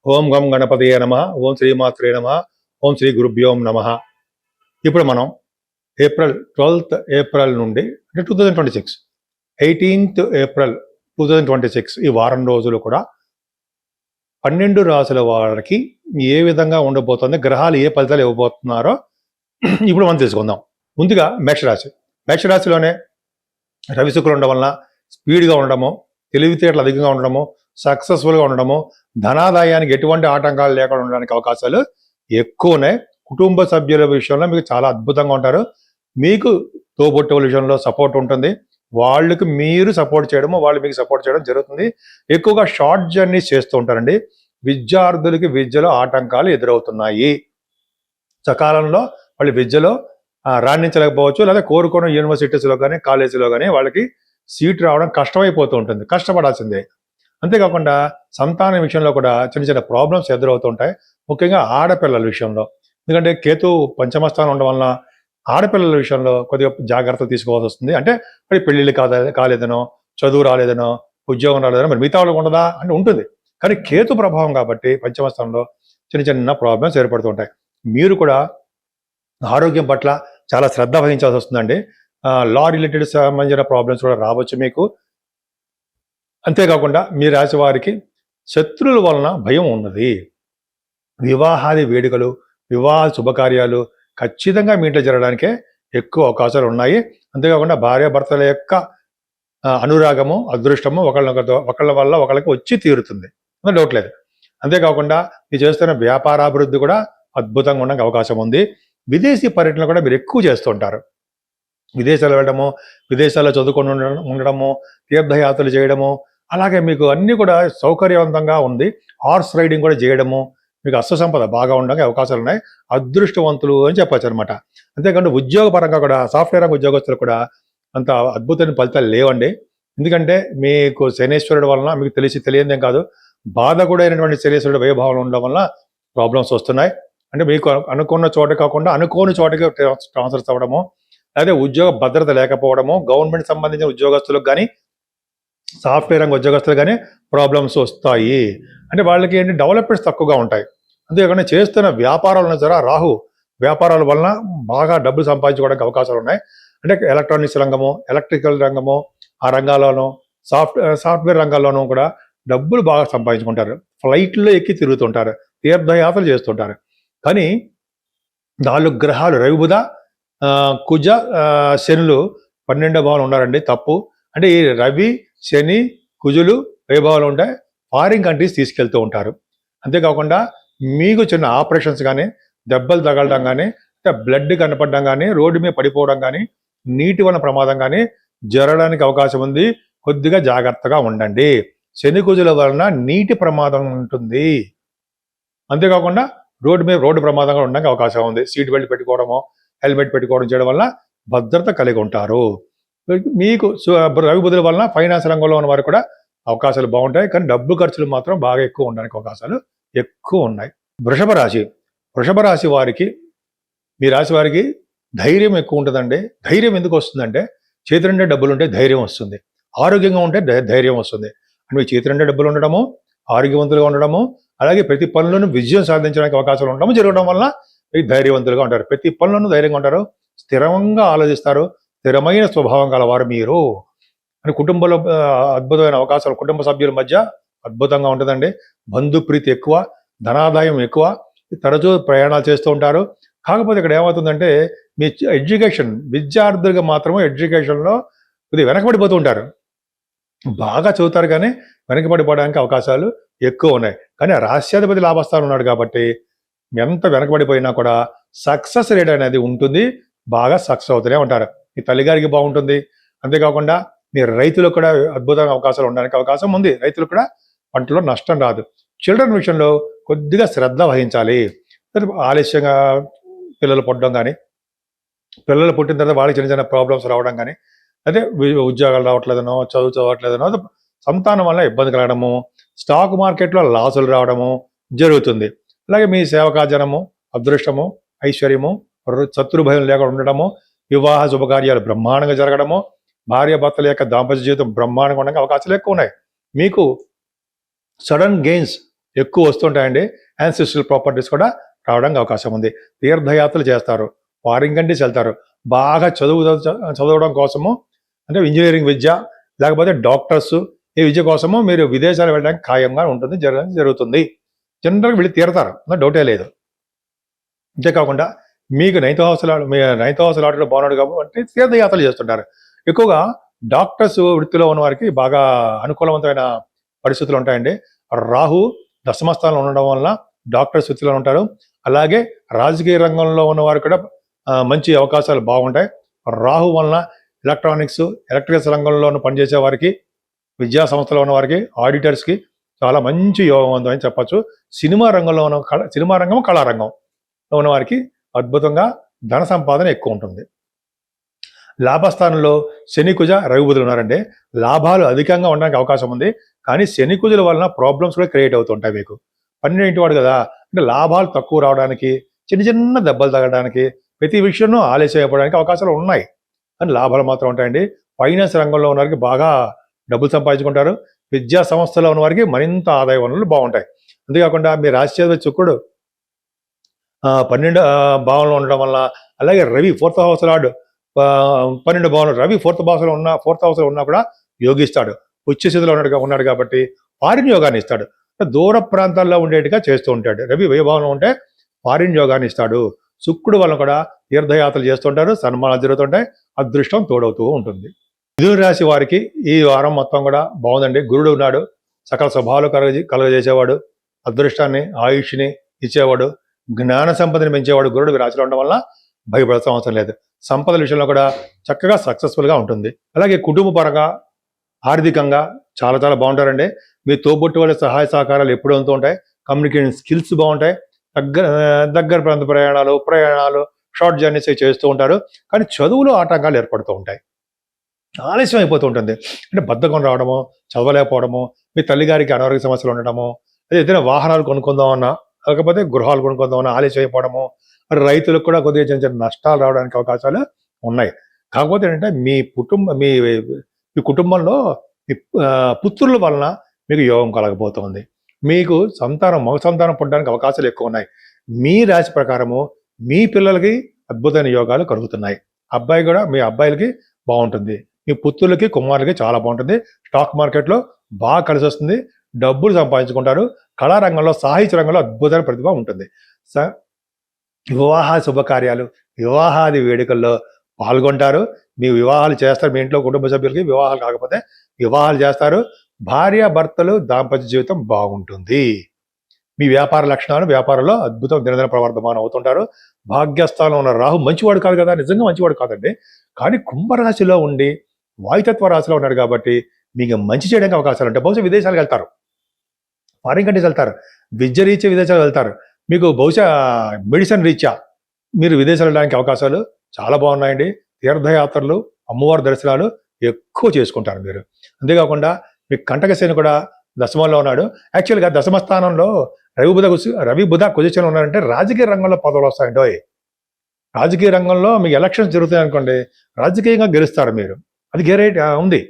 ఓం గం గణపతియే నమః. ఓం శ్రీమాత్రే నమః. ఓం శ్రీ గురుభ్యో నమః. ఇప్పుడు మనం ఏప్రిల్ 12th ఏప్రిల్ నుండి అంటే 2026 18th ఏప్రిల్ 2026 ఈ వారం రోజులు కూడా 12 రాశుల వారికి ఏ విధంగా ఉండబోతుంది, గ్రహాలు ఏ ఫలితాలు ఇవ్వబోతున్నారో ఇప్పుడు మనం తెలుసుకుందాం. ముందుగా మేషరాశి. మేషరాశిలోనే రవి శుక్రులు ఉండడం వలన స్పీడ్గా ఉండడము, తెలివితేటలు అధికంగా ఉండడము, సక్సెస్ఫుల్గా ఉండడము, ధనాదాయానికి ఎటువంటి ఆటంకాలు లేకుండా ఉండడానికి అవకాశాలు ఎక్కువ ఉన్నాయి. కుటుంబ సభ్యుల విషయంలో మీకు చాలా అద్భుతంగా ఉంటారు. మీకు తోబుట్టువుల విషయంలో సపోర్ట్ ఉంటుంది. వాళ్ళకి మీరు సపోర్ట్ చేయడము, వాళ్ళు మీకు సపోర్ట్ చేయడం జరుగుతుంది. ఎక్కువగా షార్ట్ జర్నీస్ చేస్తూ ఉంటారండి. విద్యార్థులకి విద్యలో ఆటంకాలు ఎదురవుతున్నాయి. సకాలంలో వాళ్ళు విద్యలో రాణించలేకపోవచ్చు, లేదా కోరుకున్న యూనివర్సిటీస్లో కానీ కాలేజీలో కానీ వాళ్ళకి సీట్ రావడం కష్టమైపోతూ ఉంటుంది. కష్టపడాల్సిందే. అంతేకాకుండా సంతానం విషయంలో కూడా చిన్న చిన్న ప్రాబ్లమ్స్ ఎదురవుతుంటాయి, ముఖ్యంగా ఆడపిల్లల విషయంలో. ఎందుకంటే కేతు పంచమస్థానం ఉండడం వలన ఆడపిల్లల విషయంలో కొద్దిగా జాగ్రత్తలు తీసుకోవాల్సి వస్తుంది. అంటే మరి పెళ్ళిళ్ళు కాలేదనో, చదువు రాలేదనో, ఉద్యోగం రాలేదనో, మరి మిగతా వాళ్ళకి ఉండదా అంటే ఉంటుంది. కానీ కేతు ప్రభావం కాబట్టి పంచమస్థానంలో చిన్న చిన్న ప్రాబ్లమ్స్ ఏర్పడుతుంటాయి. మీరు కూడా ఆరోగ్యం పట్ల చాలా శ్రద్ధ వహించాల్సి వస్తుందండి. లా రిలేటెడ్ సంబంధించిన ప్రాబ్లమ్స్ కూడా రావచ్చు మీకు. అంతేకాకుండా మీ రాశి వారికి శత్రువుల వలన భయం ఉన్నది. వివాహాది వేడుకలు, వివాహ శుభకార్యాలు ఖచ్చితంగా మీ ఇంట్లో జరగడానికే ఎక్కువ అవకాశాలు ఉన్నాయి. అంతేకాకుండా భార్యాభర్తల యొక్క అనురాగము, అదృష్టము ఒకళ్ళ వల్ల ఒకళ్ళకి వచ్చి తీరుతుంది, డౌట్ లేదు. అంతేకాకుండా మీరు చేస్తున్న వ్యాపారాభివృద్ధి కూడా అద్భుతంగా ఉండడానికి అవకాశం ఉంది. విదేశీ పర్యటన కూడా మీరు ఎక్కువ చేస్తుంటారు. విదేశాలు వెళ్ళడము, విదేశాల్లో చదువుకొని ఉండడము, తీర్థయాత్రలు చేయడము, అలాగే మీకు అన్నీ కూడా సౌకర్యవంతంగా ఉంది. హార్స్ రైడింగ్ కూడా చేయడము, మీకు అశ్వసంపద బాగా ఉండడానికి అవకాశాలు ఉన్నాయి. అదృష్టవంతులు అని చెప్పచ్చు అనమాట. అంతేకాకుండా ఉద్యోగపరంగా కూడా సాఫ్ట్వేర్ రంగ ఉద్యోగస్తులు కూడా అంత అద్భుతమైన ఫలితాలు లేవండి. ఎందుకంటే మీకు శనేశ్వరుడు వలన మీకు తెలియదేం కాదు, బాధ కూడా అయినటువంటి శనేశ్వరుడు వైభవం ఉండడం వలన ప్రాబ్లమ్స్ వస్తున్నాయి. అంటే మీకు అనుకున్న చోట కాకుండా అనుకోని చోటకి ట్రాన్స్ఫర్స్ అవ్వడము, లేదా ఉద్యోగ భద్రత లేకపోవడము, గవర్నమెంట్ సంబంధించిన ఉద్యోగస్తులకు కానీ సాఫ్ట్వేర్ రంగ ఉద్యోగస్తులు కానీ ప్రాబ్లమ్స్ వస్తాయి. అంటే వాళ్ళకి ఏంటి డెవలప్మెంట్స్ తక్కువగా ఉంటాయి. అంతేకాకుండా చేస్తున్న వ్యాపారాలను సరే రాహు వ్యాపారాల వలన బాగా డబ్బులు సంపాదించుకోవడానికి అవకాశాలు ఉన్నాయి. అంటే ఎలక్ట్రానిక్స్ రంగము, ఎలక్ట్రికల్ రంగము, ఆ రంగాల్లోనూ సాఫ్ట్వేర్ రంగాల్లోనూ కూడా డబ్బులు బాగా సంపాదించుకుంటారు. ఫ్లైట్లో ఎక్కి తిరుగుతుంటారు, తీర్థయాత్రలు చేస్తుంటారు. కానీ 4 గ్రహాలు రవి బుధ కుజ శనులు 12వ భావంలో ఉన్నారండి. తప్పు. అంటే ఈ రవి శని కుజులు వైభవాలు ఉంటాయి, ఫారిన్ కంట్రీస్ తీసుకెళ్తూ ఉంటారు. అంతేకాకుండా మీకు చిన్న ఆపరేషన్స్ కానీ, దెబ్బలు తగలడం కానీ, బ్లడ్ కనపడడం కానీ, రోడ్డు మీద పడిపోవడం కానీ, నీటి వలన ప్రమాదం కానీ జరగడానికి అవకాశం ఉంది. కొద్దిగా జాగ్రత్తగా ఉండండి. శని కుజుల వలన నీటి ప్రమాదం ఉంటుంది. అంతేకాకుండా రోడ్డు ప్రమాదంగా ఉండడానికి అవకాశం ఉంది. సీట్ బెల్ట్ పెట్టుకోవడమో, హెల్మెట్ పెట్టుకోవడం చేయడం వల్ల భద్రత కలిగి ఉంటారు. మీకు రవి బుధుల వలన ఫైనాన్స్ రంగంలో ఉన్న వారికి కూడా అవకాశాలు బాగుంటాయి. కానీ డబ్బు ఖర్చులు మాత్రం బాగా ఎక్కువ ఉండడానికి అవకాశాలు ఎక్కువ ఉన్నాయి. వృషభ రాశి వారికి, మీ రాశి వారికి ధైర్యం ఎక్కువ ఉంటుందండి. ధైర్యం ఎందుకు వస్తుందంటే చేతి నిండా డబ్బులు ఉంటే ధైర్యం వస్తుంది, ఆరోగ్యంగా ఉంటే ధైర్యం వస్తుంది. అంటే మీ చేతి నిండా డబ్బులు ఉండడము, ఆరోగ్యవంతులుగా ఉండడము, అలాగే ప్రతి పనులను విజయం సాధించడానికి అవకాశాలు ఉండడం జరగడం వల్ల మీరు ధైర్యవంతులుగా ఉంటారు. ప్రతి పనులను ధైర్యంగా ఉంటారు, స్థిరంగా ఆలోచిస్తారు, స్థిరమైన స్వభావం గలవారు మీరు. అని కుటుంబంలో అద్భుతమైన అవకాశాలు కుటుంబ సభ్యుల మధ్య అద్భుతంగా ఉంటుందండి. బంధుప్రీతి ఎక్కువ, ధనాదాయం ఎక్కువ, తరచూ ప్రయాణాలు చేస్తూ ఉంటారు. కాకపోతే ఇక్కడ ఏమవుతుందంటే మీ విద్యార్థులుగా మాత్రమే ఎడ్యుకేషన్లో కొద్దిగా వెనకబడిపోతూ ఉంటారు. బాగా చదువుతారు కానీ వెనకబడిపోవడానికి అవకాశాలు ఎక్కువ ఉన్నాయి. కానీ రాష్ట్రాధిపతి లాభస్థానం ఉన్నాడు కాబట్టి ఎంత వెనకబడిపోయినా కూడా సక్సెస్ రేట్ అనేది ఉంటుంది, బాగా సక్సెస్ అవుతూనే ఉంటారు. మీ తల్లిగారికి బాగుంటుంది. అంతేకాకుండా మీ రైతులకు కూడా అద్భుతమైన అవకాశాలు ఉండడానికి అవకాశం ఉంది. రైతులకు కూడా పంటలో నష్టం రాదు. చిల్డ్రన్ విషయంలో కొద్దిగా శ్రద్ధ వహించాలి. ఆలస్యంగా పిల్లలు పుట్టడం కానీ, పిల్లలు పుట్టిన తర్వాత వాళ్ళకి చిన్న చిన్న ప్రాబ్లమ్స్ రావడం కానీ, అదే ఉద్యోగాలు రావట్లేదనో, చదవట్లేదనో, సంతానం వల్ల ఇబ్బంది కలగడము, స్టాక్ మార్కెట్లో లాసులు రావడము జరుగుతుంది. అలాగే మీ సేవకాజనము, అదృష్టము, ఐశ్వర్యము, శత్రుభయం లేకుండా ఉండడము, వివాహ శుభకార్యాలు బ్రహ్మాండంగా జరగడము, భార్యాభర్తల యొక్క దాంపత్య జీవితం బ్రహ్మాండంగా ఉండడానికి అవకాశాలు ఎక్కువ ఉన్నాయి. మీకు సడన్ గెయిన్స్ ఎక్కువ వస్తుంటాయండి. యాన్సిస్ట్రల్ ప్రాపర్టీస్ కూడా రావడానికి అవకాశం ఉంది. తీర్థయాత్రలు చేస్తారు, ఫారిన్ కంట్రీస్ వెళ్తారు, బాగా చదవడం కోసము, అంటే ఇంజనీరింగ్ విద్య లేకపోతే డాక్టర్స్ ఈ విద్య కోసము మీరు విదేశాలు వెళ్ళడానికి ఖాయంగా ఉంటుంది, జరుగుతుంది. జనరల్గా వెళ్ళి తీరతారు, డౌటే లేదు. అంతేకాకుండా మీకు నైన్త్ హౌస్ లాటరీలో బాగున్నాడు కాబట్టి తీర్థయాత్రలు చేస్తుంటారు. ఎక్కువగా డాక్టర్స్ వృత్తిలో ఉన్న వారికి బాగా అనుకూలవంతమైన పరిస్థితులు ఉంటాయండి. రాహు దశమస్థానంలో ఉండడం వల్ల డాక్టర్స్ వృత్తిలో ఉంటారు. అలాగే రాజకీయ రంగంలో ఉన్న వారికి కూడా మంచి అవకాశాలు బాగుంటాయి. రాహు వలన ఎలక్ట్రానిక్స్, ఎలక్ట్రికల్స్ రంగంలో పనిచేసే వారికి, విద్యా సంస్థలో ఉన్న వారికి, ఆడిటర్స్కి చాలా మంచి యోగవంతం అని చెప్పచ్చు. సినిమా రంగం కళారంగంలో ఉన్న వారికి అద్భుతంగా ధన సంపాదన ఎక్కువ ఉంటుంది. లాభస్థానంలో శని, కుజ, రవి, బుధులు ఉన్నారంటే లాభాలు అధికంగా ఉండడానికి అవకాశం ఉంది. కానీ శని, కుజుల వలన ప్రాబ్లమ్స్ కూడా క్రియేట్ అవుతుంటాయి మీకు. 12 వాడు కదా, అంటే లాభాలు తక్కువ రావడానికి, చిన్న దెబ్బలు తగ్గడానికి, ప్రతి విషయంలో ఆలస్యం అయిపోవడానికి అవకాశాలు ఉన్నాయి. కానీ లాభాలు మాత్రం ఉంటాయండి. ఫైనాన్స్ రంగంలో ఉన్న వారికి బాగా డబ్బులు సంపాదించుకుంటారు. విద్యా సంస్థలో ఉన్న వారికి మరింత ఆదాయ వనరులు బాగుంటాయి. అంతేకాకుండా మీ రాశి శుక్రుడు 12 భావంలో ఉండడం వల్ల, అలాగే రవి 4th హౌస్ లార్డ్ 12 భావంలో, రవి 4th హౌస్లో ఉన్నా కూడా యోగిస్తాడు. ఉచ్చ స్థితిలో ఉన్నాడు కాబట్టి ఫారిన్ యోగాన్ని ఇస్తాడు. దూర ప్రాంతాల్లో ఉండేట్టుగా చేస్తూ ఉంటాడు. రవి వ్యయభావంలో ఉంటే ఫారిన్ యోగాన్ని ఇస్తాడు. శుక్రుడు వల్ల కూడా తీర్థయాత్రలు చేస్తుంటారు, సన్మానాలు జరుగుతుంటాయి, అదృష్టం తోడవుతూ ఉంటుంది. మిథున రాశి వారికి ఈ వారం మొత్తం కూడా బాగుందండి. గురుడు ఉన్నాడు, సకల స్వభావాలు కలగజేసేవాడు, అదృష్టాన్ని, ఆయుష్ని ఇచ్చేవాడు, జ్ఞాన సంపదని పెంచేవాడు. గురుడు రాశిలో ఉండడం వల్ల భయపడాల్సిన అవసరం లేదు. సంపదల విషయంలో కూడా చక్కగా సక్సెస్ఫుల్గా ఉంటుంది. అలాగే కుటుంబ పరంగా, ఆర్థికంగా చాలా బాగుంటారండి. మీ తోబుట్టు వాళ్ళ సహాయ సహకారాలు ఎప్పుడు ఉంటూ ఉంటాయి. కమ్యూనికేషన్ స్కిల్స్ బాగుంటాయి. దగ్గర ప్రాంత ప్రయాణాలు, షార్ట్ జర్నీస్ చేస్తూ ఉంటారు. కానీ చదువులో ఆటంకాలు ఏర్పడుతూ ఉంటాయి, ఆలస్యం అయిపోతూ ఉంటుంది. అంటే బద్ధకం రావడము, చదవలేకపోవడము, మీ తల్లిగారికి అనారోగ్య సమస్యలు ఉండడము, అదే ఏదైనా వాహనాలు కొనుక్కుందామన్నా, లేకపోతే గృహాలు కొనుక్కుందామన్నా ఆలస్యం అయిపోవడము, రైతులకు కూడా కొద్దిగా చిన్న నష్టాలు రావడానికి అవకాశాలు ఉన్నాయి. కాకపోతే ఏంటంటే మీ కుటుంబంలో మీ పుత్రుల వలన మీకు యోగం కలగబోతోంది. మీకు మగ సంతానం పుట్టడానికి అవకాశాలు ఎక్కువ ఉన్నాయి. మీ రాశి ప్రకారము మీ పిల్లలకి అద్భుతమైన యోగాలు కలుగుతున్నాయి. మీ అబ్బాయిలకి బాగుంటుంది, మీ పుత్రులకి, కుమారులకి చాలా బాగుంటుంది. స్టాక్ మార్కెట్లో బాగా కలిసి వస్తుంది, డబ్బులు సంపాదించుకుంటారు. కళారంగంలో, సాహిత్య రంగంలో అద్భుతమైన ప్రతిభ ఉంటుంది. వివాహ శుభకార్యాలు, వివాహాది వేడుకల్లో పాల్గొంటారు. మీ వివాహాలు చేస్తారు. మీ ఇంట్లో కుటుంబ సభ్యులకి వివాహాలు కాకపోతే వివాహాలు చేస్తారు. భార్యాభర్తలు దాంపత్య జీవితం బాగుంటుంది. మీ వ్యాపార లక్షణాలు, వ్యాపారంలో అద్భుతం దినదిన ప్రవర్ధమానం అవుతుంటారు. భాగ్యస్థానంలో ఉన్న రాహు మంచివాడు కాదు కదా, నిజంగా మంచివాడు కాదండి. కానీ కుంభరాశిలో ఉండి వాయుతత్వ రాశిలో ఉన్నాడు కాబట్టి మీకు మంచి చేయడానికి అవకాశాలు ఉంటాయి. బహుశా విదేశాలకు వెళ్తారు, ఫారిన్ కంట్రీస్ వెళ్తారు, విద్య రీత్యా విదేశాలు వెళ్తారు. మీకు బహుశా మెడిసిన్ రీత్యా మీరు విదేశాలు వెళ్ళడానికి అవకాశాలు చాలా బాగున్నాయండి. తీర్థయాత్రలు, అమ్మవారి దర్శనాలు ఎక్కువ చేసుకుంటారు మీరు. అంతేకాకుండా మీ కంటకసేన కూడా దశమంలో ఉన్నాడు. యాక్చువల్గా దశమ స్థానంలో రవి బుధ కుజచనం ఉన్నారంటే రాజకీయ రంగంలో పదవులు వస్తాయంటో. రాజకీయ రంగంలో మీకు ఎలక్షన్స్ జరుగుతాయి అనుకోండి, రాజకీయంగా గెలుస్తారు మీరు, అది గ్యారెంటీ ఉంది.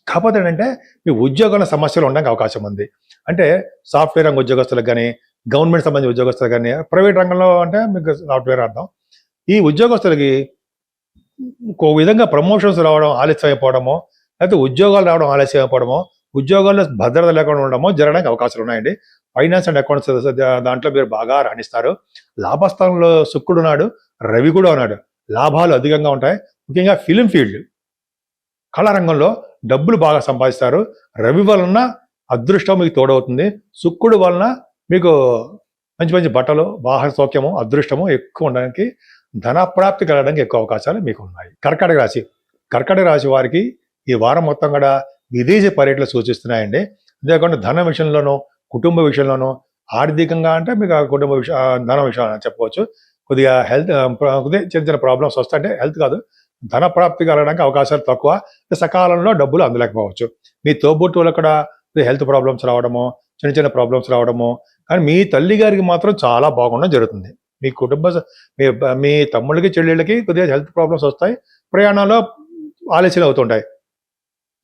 కాకపోతే ఏంటంటే మీ ఉద్యోగాల సమస్యలు ఉండడానికి అవకాశం ఉంది. అంటే సాఫ్ట్వేర్ రంగ ఉద్యోగస్తులకు కానీ, గవర్నమెంట్ సంబంధించిన ఉద్యోగస్తులకు కానీ, ప్రైవేట్ రంగంలో అంటే మీకు సాఫ్ట్వేర్ అర్థం. ఈ ఉద్యోగస్తులకి ఒక విధంగా ప్రమోషన్స్ రావడం ఆలస్యం అయిపోవడమో, లేకపోతే ఉద్యోగాలు రావడం ఆలస్యం అయిపోవడమో, ఉద్యోగాల్లో భద్రత లేకుండా ఉండడమో జరగడానికి అవకాశాలు ఉన్నాయండి. ఫైనాన్స్ అండ్ అకౌంట్స్ దాంట్లో మీరు బాగా రాణిస్తారు. లాభస్థానంలో శుక్రుడు ఉన్నాడు, రవి కూడా ఉన్నాడు. లాభాలు అధికంగా ఉంటాయి. ముఖ్యంగా ఫిలిం ఫీల్డ్, కళారంగంలో డబ్బులు బాగా సంపాదిస్తారు. రవి వలన అదృష్టం మీకు తోడవుతుంది. శుక్రుడు వలన మీకు మంచి మంచి బట్టలు, వాహన సౌఖ్యము, అదృష్టము ఎక్కువ ఉండడానికి, ధనప్రాప్తి కలగడానికి ఎక్కువ అవకాశాలు మీకు ఉన్నాయి. కర్కాటక రాశి వారికి ఈ వారం మొత్తం కూడా విదేశీ పర్యటనలు సూచిస్తున్నాయండి. అంతేకాకుండా ధన విషయంలోనూ, కుటుంబ విషయంలోనూ, ఆర్థికంగా అంటే మీకు కుటుంబ ధన విషయాలు చెప్పవచ్చు. కొద్దిగా చిన్న ప్రాబ్లమ్స్ వస్తాయి. అంటే హెల్త్ కాదు, ధన ప్రాప్తి కలగడానికి అవకాశాలు తక్కువ. సకాలంలో డబ్బులు అందలేకపోవచ్చు. మీ తోబుట్టువులకు కూడా హెల్త్ ప్రాబ్లమ్స్ రావడము, చిన్న ప్రాబ్లమ్స్ రావడము. కానీ మీ తల్లి గారికి మాత్రం చాలా బాగుండడం జరుగుతుంది. మీ తమ్ముళ్ళకి, చెల్లెళ్ళకి కొద్దిగా హెల్త్ ప్రాబ్లమ్స్ వస్తాయి, ప్రయాణంలో ఆలస్యం అవుతుంటాయి.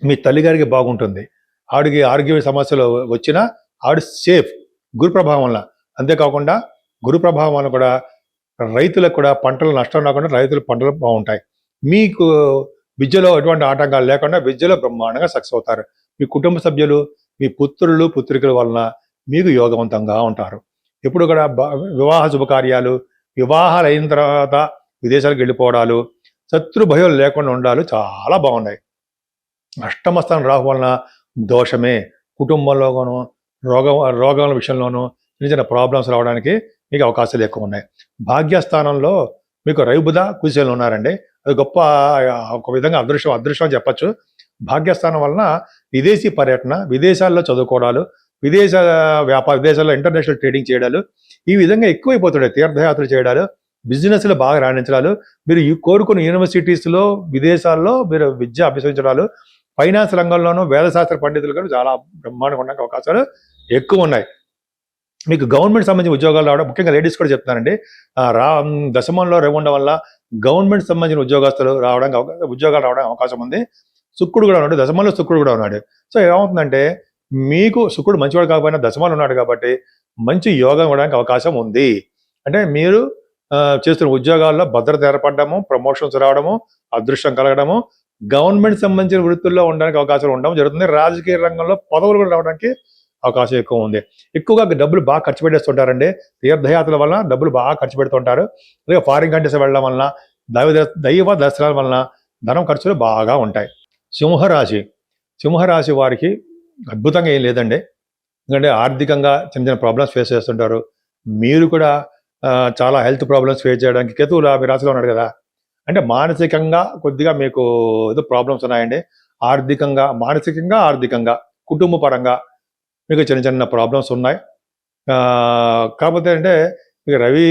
మీ తల్లిగారికి బాగుంటుంది. ఆవిడికి ఆరోగ్య సమస్యలు వచ్చినా ఆవిడ సేఫ్ గురు ప్రభావం వల్ల. అంతేకాకుండా గురు ప్రభావం వల్ల కూడా రైతులకు కూడా పంటలు నష్టం రాకుండా రైతుల పంటలు బాగుంటాయి. మీకు విద్యలో ఎటువంటి ఆటంకాలు లేకుండా విద్యలో బ్రహ్మాండంగా సక్సెస్ అవుతారు. మీ కుటుంబ సభ్యులు, మీ పుత్రులు పుత్రికల వలన మీకు యోగవంతంగా ఉంటారు. ఎప్పుడు కూడా వివాహ శుభకార్యాలు, వివాహాలు అయిన తర్వాత విదేశాలకు వెళ్ళిపోవడాలు, శత్రు భయం లేకుండా ఉండాలి చాలా బాగున్నాయి. అష్టమ స్థానం రాహు వలన దోషమే. కుటుంబంలోనూ రోగాల విషయంలోనూ చిన్న చిన్న ప్రాబ్లమ్స్ రావడానికి మీకు అవకాశాలు ఎక్కువ ఉన్నాయి. భాగ్యస్థానంలో మీకు రవి బుధ కుశలు ఉన్నారండి. అది గొప్ప ఒక విధంగా అదృష్టం అని చెప్పచ్చు. భాగ్యస్థానం వలన విదేశీ పర్యటన, విదేశాల్లో చదువుకోవడాలు, విదేశాల్లో ఇంటర్నేషనల్ ట్రేడింగ్ చేయడాలు ఈ విధంగా ఎక్కువైపోతుంటాయి. తీర్థయాత్రలు చేయడాలు, బిజినెస్లో బాగా రాణించడాలు, మీరు కోరుకున్న యూనివర్సిటీస్లో విదేశాల్లో మీరు విద్య అభ్యసించడాలు, ఫైనాన్స్ రంగంలోనూ వేదశాస్త్ర పండితులు కూడా చాలా బ్రహ్మాండంగా ఉండడానికి అవకాశాలు ఎక్కువ ఉన్నాయి. మీకు గవర్నమెంట్ సంబంధించిన ఉద్యోగాలు రావడం, ముఖ్యంగా లేడీస్ కూడా చెప్తున్నానండి, దశమంలో రవి ఉండడం వల్ల గవర్నమెంట్ సంబంధించిన ఉద్యోగాలు రావడానికి అవకాశం ఉంది. శుక్రుడు కూడా ఉన్నాడు, దశమంలో శుక్రుడు కూడా ఉన్నాడు. సో ఏమవుతుందంటే మీకు శుక్రుడు మంచివాడు కాకపోయినా దశమంలో ఉన్నాడు కాబట్టి మంచి యోగం ఇవ్వడానికి అవకాశం ఉంది. అంటే మీరు చేస్తున్న ఉద్యోగాల్లో భద్రత ఏర్పడము, ప్రమోషన్స్ రావడము, అదృష్టం కలగడము, గవర్నమెంట్ సంబంధించిన వృత్తుల్లో ఉండడానికి అవకాశాలు ఉండడం జరుగుతుంది. రాజకీయ రంగంలో పదవులు కూడా రావడానికి అవకాశం ఎక్కువ ఉంది. ఎక్కువగా డబ్బులు బాగా ఖర్చు పెట్టేస్తుంటారండి. తీర్థయాత్రల వలన డబ్బులు బాగా ఖర్చు పెడుతుంటారు. అలాగే ఫారిన్ కంట్రీస్ వెళ్ళడం వలన, దైవ దర్శనాల వలన ధనం ఖర్చులు బాగా ఉంటాయి. సింహరాశి వారికి అద్భుతంగా ఏం లేదండి. ఎందుకంటే ఆర్థికంగా చిన్న చిన్న ప్రాబ్లమ్స్ ఫేస్ చేస్తుంటారు. మీరు కూడా చాలా హెల్త్ ప్రాబ్లమ్స్ ఫేస్ చేయడానికి కేతువులు మీ రాశిలో ఉన్నాడు కదా, అంటే మానసికంగా కొద్దిగా మీకు ఏదో ప్రాబ్లమ్స్ ఉన్నాయండి. మానసికంగా ఆర్థికంగా కుటుంబ పరంగా మీకు చిన్న చిన్న ప్రాబ్లమ్స్ ఉన్నాయి. కాకపోతే అంటే మీకు రవి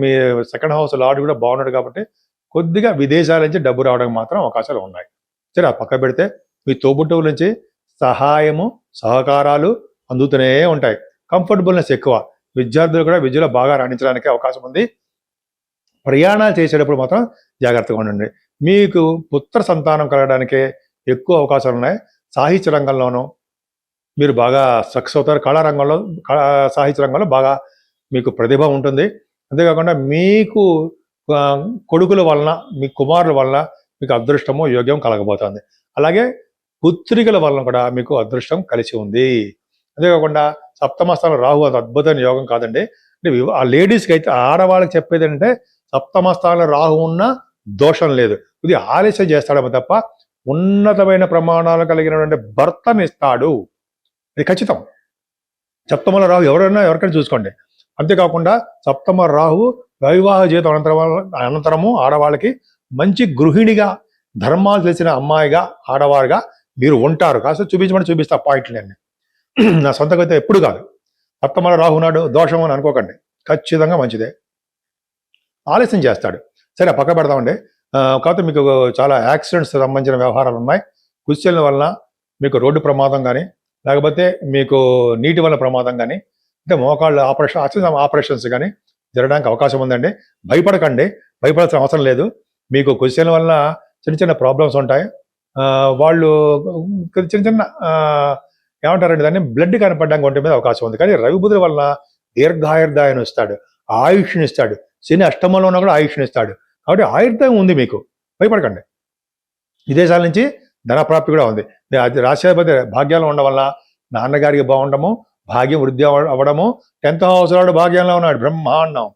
మీ సెకండ్ హౌస్ లార్డ్ కూడా బాగున్నాడు కాబట్టి కొద్దిగా విదేశాల నుంచి డబ్బు రావడానికి మాత్రం అవకాశాలు ఉన్నాయి. సరే, ఆ పక్క పెడితే మీ తోబుట్టువుల నుంచి సహాయము, సహకారాలు అందుతూనే ఉంటాయి. కంఫర్టబుల్నెస్ ఎక్కువ. విద్యార్థులు కూడా విద్యలో బాగా రాణించడానికి అవకాశం ఉంది. ప్రయాణాలు చేసేటప్పుడు మాత్రం జాగ్రత్తగా ఉండండి. మీకు పుత్ర సంతానం కలగడానికే ఎక్కువ అవకాశాలు ఉన్నాయి. సాహిత్య రంగంలోనూ మీరు బాగా సక్సెస్ అవుతారు. సాహిత్య రంగంలో బాగా మీకు ప్రతిభ ఉంటుంది. అంతేకాకుండా మీకు కొడుకుల వలన, మీ కుమారుల వలన మీకు అదృష్టము, యోగ్యం కలగబోతుంది. అలాగే పుత్రికల వలన కూడా మీకు అదృష్టం కలిసి ఉంది. అంతేకాకుండా సప్తమ స్థానం రాహు అది అద్భుతమైన యోగం కాదండి. అంటే ఆ లేడీస్కి అయితే, ఆడవాళ్ళకి చెప్పేది అంటే సప్తమ స్థానంలో రాహు ఉన్న దోషం లేదు. ఇది ఆలస్యం చేస్తాడేమో తప్ప ఉన్నతమైన ప్రమాణాలు కలిగినటువంటి భర్తని ఇస్తాడు. ఇది ఖచ్చితం. సప్తమల రాహు ఎవరికైనా చూసుకోండి. అంతేకాకుండా సప్తమ రాహు వివాహ జీవితం అనంతరము ఆడవాళ్ళకి మంచి గృహిణిగా, ధర్మాలు తెలిసిన అమ్మాయిగా, ఆడవారుగా మీరు ఉంటారు. కాస్త చూపిస్తా పాయింట్లు నేను. నా సొంతంగా అయితే ఎప్పుడు కాదు. సప్తమల రాహు ఉన్నాడు దోషం అని అనుకోకండి, ఖచ్చితంగా మంచిదే. ఆలస్యం చేస్తాడు. సరే, పక్క పెడదామండి. కాకపోతే మీకు చాలా యాక్సిడెంట్స్ సంబంధించిన వ్యవహారాలు ఉన్నాయి. కుశ్చల వలన మీకు రోడ్డు ప్రమాదం కానీ, లేకపోతే మీకు నీటి వల్ల ప్రమాదం కానీ, అంటే మోకాళ్ళు ఆపరేషన్స్ కానీ జరగడానికి అవకాశం ఉందండి. భయపడకండి, భయపడాల్సిన అవసరం లేదు. మీకు కుశ్చల వలన చిన్న చిన్న ప్రాబ్లమ్స్ ఉంటాయి. వాళ్ళు చిన్న ఏమంటారండి దాన్ని, బ్లడ్ కనపడడానికి ఒంటి మీద అవకాశం ఉంది. కానీ రవి బుధుల వలన దీర్ఘాయుర్దాయాన్ని ఇస్తాడు, ఆయుష్ని ఇస్తాడు. శని అష్టమంలో ఉన్నా కూడా ఆయుష్ని ఇస్తాడు. కాబట్టి ఆయుర్దాయం ఉంది మీకు, భయపడకండి. విదేశాల నుంచి ధనప్రాప్తి కూడా ఉంది. రాష్ట్రాధిపతి భాగ్యాలు ఉండడం వల్ల నాన్నగారికి బాగుండము, భాగ్యం వృద్ధి అవ్వడము. 10th హౌస్ వాడు భాగ్యంలో ఉన్నాడు, బ్రహ్మాండం.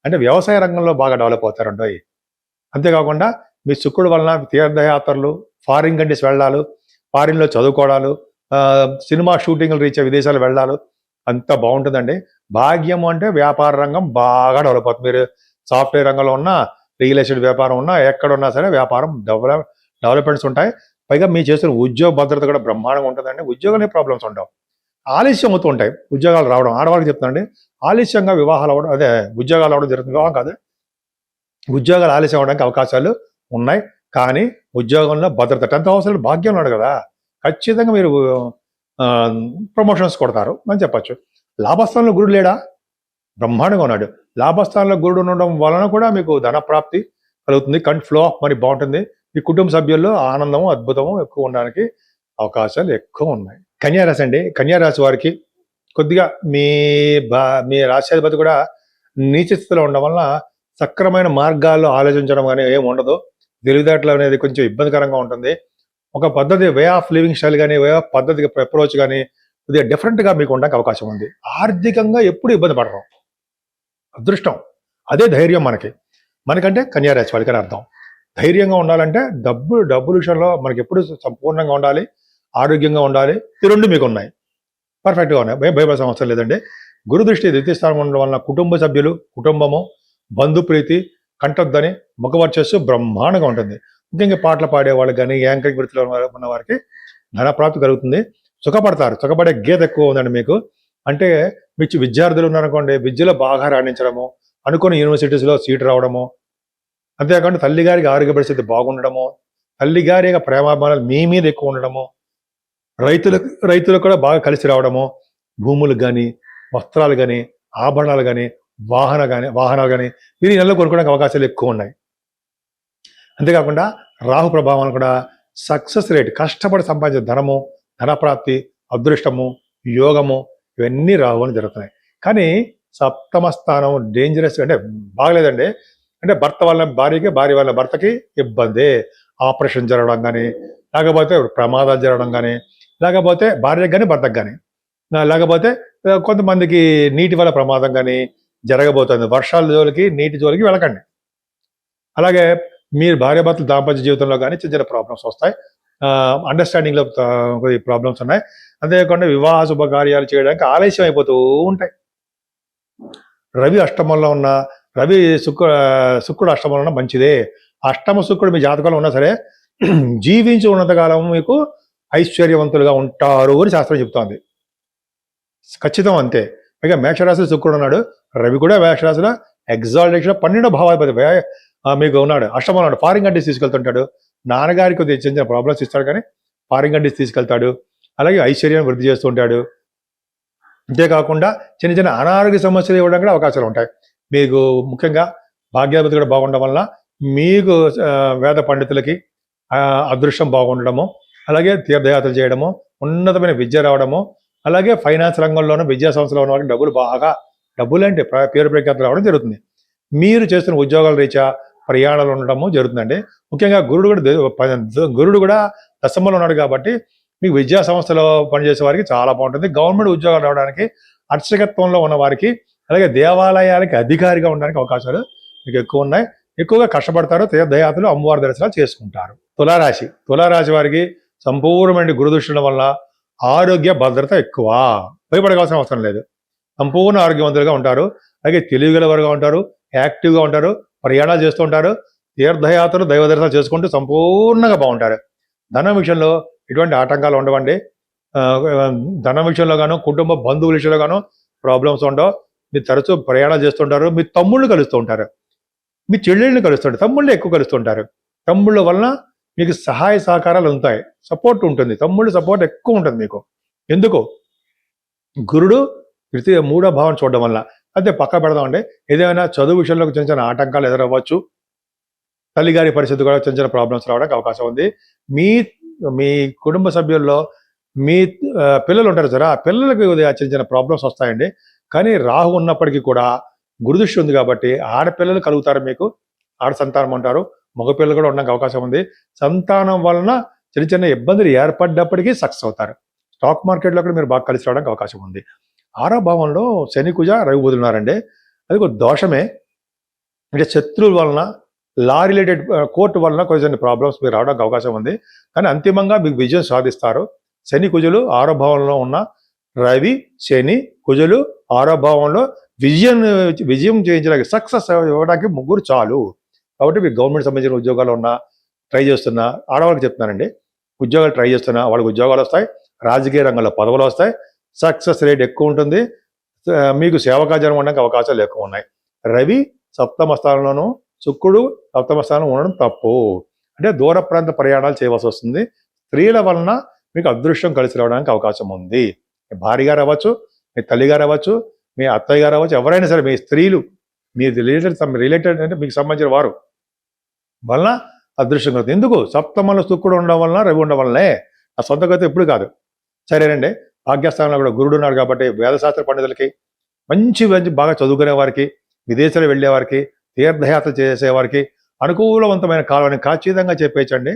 అంటే వ్యవసాయ రంగంలో బాగా డెవలప్ అవుతారండి. అంతేకాకుండా మీ శుక్రుడు వలన తీర్థయాత్రలు, ఫారిన్ కంట్రీస్ వెళ్ళాలు, ఫారిన్లో చదువుకోవడాలు, సినిమా షూటింగ్లు రీచ్ విదేశాలు వెళ్ళాలు, అంతా బాగుంటుందండి. భాగ్యం అంటే వ్యాపార రంగం బాగా డెవలప్ అవుతుంది. మీరు సాఫ్ట్వేర్ రంగంలో ఉన్నా, రియల్ ఎస్టేట్ వ్యాపారం ఉన్నా, ఎక్కడున్నా సరే వ్యాపారం డెవలప్మెంట్స్ ఉంటాయి. పైగా మీ చేస్తున్న ఉద్యోగ భద్రత కూడా బ్రహ్మాండంగా ఉంటుందండి. ఉద్యోగాలే ప్రాబ్లమ్స్ ఉండవు. ఆలస్యం అవుతూ ఉంటాయి ఉద్యోగాలు రావడం. ఆడవాళ్ళకి చెప్తానండి, ఆలస్యంగా వివాహాలు అవ్వడం, ఉద్యోగాలు అవ్వడం జరుగుతుంది. వివాహం కాదు, ఉద్యోగాలు ఆలస్యం అవడానికి అవకాశాలు ఉన్నాయి. కానీ ఉద్యోగంలో భద్రత, 10th హౌస్ భాగ్యం ఉన్నాడు కదా, ఖచ్చితంగా మీరు ప్రమోషన్స్ కొడతారు అని చెప్పచ్చు. లాభస్థానంలో గురుడు లేడా, బ్రహ్మాండంగా ఉన్నాడు. లాభస్థానంలో గురుడు ఉండడం వలన కూడా మీకు ధన ప్రాప్తి కలుగుతుంది. ఫ్లో ఆఫ్ మనీ బాగుంటుంది. మీ కుటుంబ సభ్యుల్లో ఆనందము, అద్భుతము ఎక్కువ ఉండడానికి అవకాశాలు ఎక్కువ ఉన్నాయి. కన్యారాశి అండి. కన్యారాశి వారికి కొద్దిగా మీ రాష్ట్రాధిపతి కూడా నీచ స్థితిలో ఉండడం వలన సక్రమైన మార్గాల్లో ఆలోచించడం కానీ ఏం ఉండదు. తెలివితేటలు అనేది కొంచెం ఇబ్బందికరంగా ఉంటుంది. ఒక పద్ధతి, వే ఆఫ్ లివింగ్ స్టైల్ కానీ, వే ఆఫ్ పద్ధతి అప్రోచ్ కానీ కొద్దిగా డిఫరెంట్గా మీకు ఉండడానికి అవకాశం ఉంది. ఆర్థికంగా ఎప్పుడు ఇబ్బంది పడరు. అదృష్టం, అదే ధైర్యం మనకంటే కన్యా రాశి వాళ్ళకి అర్థం. ధైర్యంగా ఉండాలంటే డబ్బుల విషయంలో మనకి ఎప్పుడు సంపూర్ణంగా ఉండాలి, ఆరోగ్యంగా ఉండాలి. ఈ రెండు మీకు ఉన్నాయి, పర్ఫెక్ట్గా ఉన్నాయి, భయపడే సమస్య లేదండి. గురు దృష్టి ద్వితీయ స్థానం ఉండడం వలన కుటుంబ సభ్యులు, కుటుంబము, బంధుప్రీతి, కంటొద్దని, ముఖవర్చస్సు బ్రహ్మాండంగా ఉంటుంది. ముఖ్యంగా పాటలు పాడేవాళ్ళకి కానీ, యాంకరింగ్ వృత్తిలో ఉన్న వారికి ధనప్రాప్తి కలుగుతుంది. సుఖపడతారు. సుఖపడే గీత ఎక్కువ ఉందండి మీకు. అంటే విద్యార్థులు ఉన్నారనుకోండి, విద్యలో బాగా రాణించడము, అనుకున్న యూనివర్సిటీస్లో సీటు రావడము, అంతేకాకుండా తల్లిగారికి ఆరోగ్య పరిస్థితి బాగుండడము, తల్లిగారి యొక్క ప్రేమాభిమానాలు మీ మీద ఎక్కువ ఉండడము, రైతులకు కూడా బాగా కలిసి రావడము, భూములు కానీ, వస్త్రాలు కానీ, ఆభరణాలు కానీ, వాహనాలు కానీ మీరు ఈ నెలలో కొనుక్కోవడానికి అవకాశాలు ఎక్కువ ఉన్నాయి. అంతేకాకుండా రాహు ప్రభావాలు కూడా సక్సెస్ రేట్, కష్టపడి సంపాదించే ధనము, ధనప్రాప్తి, అదృష్టము, యోగము ఇవన్నీ రాహు అని జరుగుతున్నాయి. కానీ సప్తమ స్థానం డేంజరస్, అంటే బాగలేదండి. అంటే భర్త వల్ల భార్యకి, భార్య వల్ల భర్తకి ఇబ్బంది, ఆపరేషన్ జరగడం కానీ, లేకపోతే ప్రమాదాలు జరగడం కానీ, లేకపోతే భార్యకు కానీ భర్తకు కానీ, లేకపోతే కొంతమందికి నీటి వల్ల ప్రమాదం కానీ జరగబోతుంది. వర్షాల జోలికి, నీటి జోలికి వెళ్ళకండి. అలాగే మీరు భార్యాభర్తల దాంపత్య జీవితంలో కానీ చిన్న చిన్న ప్రాబ్లమ్స్ వస్తాయి, అండర్స్టాండింగ్లో ప్రాబ్లమ్స్ ఉన్నాయి. అంతేకాకుండా వివాహ శుభకార్యాలు చేయడానికి ఆలస్యం అయిపోతూ ఉంటాయి. రవి అష్టమంలో ఉన్న శుక్రుడు అష్టమంలో ఉన్న మంచిదే. అష్టమ శుక్రుడు మీ జాతకంలో ఉన్నా సరే జీవించి ఉన్నంతకాలం మీకు ఐశ్వర్యవంతులుగా ఉంటారు అని శాస్త్రం చెప్తోంది. ఖచ్చితం అంతే. పైగా మేషరాశిలో శుక్రుడు ఉన్నాడు, రవి కూడా మేషరాశిలో ఎగ్జాల్టేషన్ 12వ భావాధిపతి మీకు ఉన్నాడు, అష్టమంలో ఉన్నాడు. ఫారిన్ కంట్రీస్ తీసుకెళ్తుంటాడు. నాన్నగారికి కొద్దిగా చిన్న ప్రాబ్లమ్స్ ఇస్తాడు కానీ ఫారిన్ కంట్రీస్ తీసుకెళ్తాడు. అలాగే ఐశ్వర్యాన్ని వృద్ధి చేస్తూ ఉంటాడు. అంతేకాకుండా చిన్న చిన్న అనారోగ్య సమస్యలు ఇవ్వడం కూడా అవకాశాలు ఉంటాయి. మీకు ముఖ్యంగా భాగ్యాధిపతి కూడా బాగుండడం వల్ల మీకు వేద పండితులకి అదృష్టం బాగుండడము, అలాగే తీర్థయాత్రలు చేయడము, ఉన్నతమైన విద్య రావడము, అలాగే ఫైనాన్స్ రంగంలోనూ, విద్యా సంస్థలో ఉన్న వారికి డబ్బులు అంటే పేరు ప్రఖ్యాతులు రావడం జరుగుతుంది. మీరు చేస్తున్న ఉద్యోగాల రీత్యా ప్రయాణాలు ఉండడము జరుగుతుందండి. ముఖ్యంగా గురుడు కూడా దశమంలో ఉన్నాడు కాబట్టి మీకు విద్యా సంస్థలో పనిచేసే వారికి చాలా బాగుంటుంది. గవర్నమెంట్ ఉద్యోగాలు రావడానికి, అర్చకత్వంలో ఉన్న వారికి, అలాగే దేవాలయాలకి అధికారిగా ఉండడానికి అవకాశాలు మీకు ఎక్కువ ఉన్నాయి. ఎక్కువగా కష్టపడతారు, తీర్థయాత్రలు, అమ్మవారి దర్శనాలు చేసుకుంటారు. తులారాశి వారికి సంపూర్ణమైన గురుదృష్టి వల్ల ఆరోగ్య భద్రత ఎక్కువ, భయపడవలసిన అవసరం లేదు. సంపూర్ణ ఆరోగ్యవంతులుగా ఉంటారు. అలాగే తెలివిగలవారుగా ఉంటారు, యాక్టివ్గా ఉంటారు, ప్రయాణాలు చేస్తూ ఉంటారు, తీర్థయాత్రలు, దైవ దర్శనాలు చేసుకుంటూ సంపూర్ణంగా బాగుంటారు. ధనం విషయంలో ఎటువంటి ఆటంకాలు ఉండవండి. ధనం విషయంలో గాను, కుటుంబ బంధువుల విషయంలో గాను ప్రాబ్లమ్స్ ఉండవు. మీరు తరచూ ప్రయాణాలు చేస్తుంటారు. మీ తమ్ముళ్ళు కలుస్తూ ఉంటారు, మీ చెల్లెళ్ళని కలుస్తుంటారు, తమ్ముళ్ళు ఎక్కువ కలుస్తుంటారు. తమ్ముళ్ళ వలన మీకు సహాయ సహకారాలు ఉంటాయి, సపోర్ట్ ఉంటుంది. తమ్ముళ్ళు సపోర్ట్ ఎక్కువ ఉంటుంది మీకు. ఎందుకు? గురుడు మూడో భావం చూడడం వల్ల. అయితే పక్క పెడదామండి. ఏదైనా చదువు విషయంలో చిన్న చిన్న ఆటంకాలు ఎదురవ్వచ్చు. తల్లిగారి పరిస్థితి కూడా చిన్న చిన్న ప్రాబ్లమ్స్ రావడానికి అవకాశం ఉంది. మీ కుటుంబ సభ్యుల్లో మీ పిల్లలు ఉంటారు సరే, ఆ పిల్లలకి చిన్న చిన్న ప్రాబ్లమ్స్ వస్తాయండి. కానీ రాహు ఉన్నప్పటికీ కూడా గురుదృష్టి ఉంది కాబట్టి ఆడపిల్లలు కలుగుతారు. మీకు ఆడ సంతానం అంటారు, మగపిల్లలు కూడా ఉండడానికి అవకాశం ఉంది. సంతానం వలన చిన్న చిన్న ఇబ్బందులు ఏర్పడ్డప్పటికీ సక్సెస్ అవుతారు. స్టాక్ మార్కెట్లో కూడా మీరు బాగా కలిసి రావడానికి అవకాశం ఉంది. 6వ భావంలో శని, కుజ, రవి బుధులున్నారండి. అది ఒక దోషమే. అంటే శత్రువుల వలన, లా రిలేటెడ్ కోర్టు వలన కొన్ని ప్రాబ్లమ్స్ మీరు రావడానికి అవకాశం ఉంది. కానీ అంతిమంగా మీకు విజయం సాధిస్తారు. శని, కుజులు 6వ భావంలో ఉన్న రవి, శని, కుజులు 6వ భావంలో విజయం చేయించడానికి, సక్సెస్ ఇవ్వడానికి ముగ్గురు చాలు. కాబట్టి మీకు గవర్నమెంట్ సంబంధించిన ఉద్యోగాలు ఉన్నా, ట్రై చేస్తున్నా, ఆడవాళ్ళకి చెప్తున్నానండి, ఉద్యోగాలు ట్రై చేస్తున్నా వాళ్ళకి ఉద్యోగాలు వస్తాయి. రాజకీయ రంగంలో పదవులు వస్తాయి. సక్సెస్ రేట్ ఎక్కువ ఉంటుంది. మీకు సేవకార్యం ఉండడానికి అవకాశాలు ఎక్కువ ఉన్నాయి. రవి సప్తమ స్థానంలోనూ, శుక్రుడు సప్తమ స్థానంలో ఉండడం తప్పు. అంటే దూర ప్రాంత ప్రయాణాలు చేయవలసి వస్తుంది. స్త్రీల వలన మీకు అదృష్టం కలిసి రావడానికి అవకాశం ఉంది. మీ భార్య గారు అవ్వచ్చు, మీ తల్లి గారు అవ్వచ్చు, మీ అత్తయ్య గారు అవ్వచ్చు, ఎవరైనా సరే మీ స్త్రీలు, మీ రిలేటెడ్ అంటే మీకు సంబంధించిన వారు వలన అదృష్టం కలుగుతుంది. ఎందుకు? సప్తమంలో శుక్రుడు ఉండడం వలన, రవి ఉండడం వల్లనే. ఆ సొంత గతి ఎప్పుడు కాదు. సరేనండి. భాగ్యస్థానంలో కూడా గురుడు ఉన్నాడు కాబట్టి వేదశాస్త్ర పండితులకి మంచి మంచి బాగా చదువుకునే వారికి, విదేశాలు వెళ్ళే వారికి, తీర్థయాత్ర చేసేవారికి అనుకూలవంతమైన కాలాన్ని ఖచ్చితంగా చెప్పేయచ్చండి.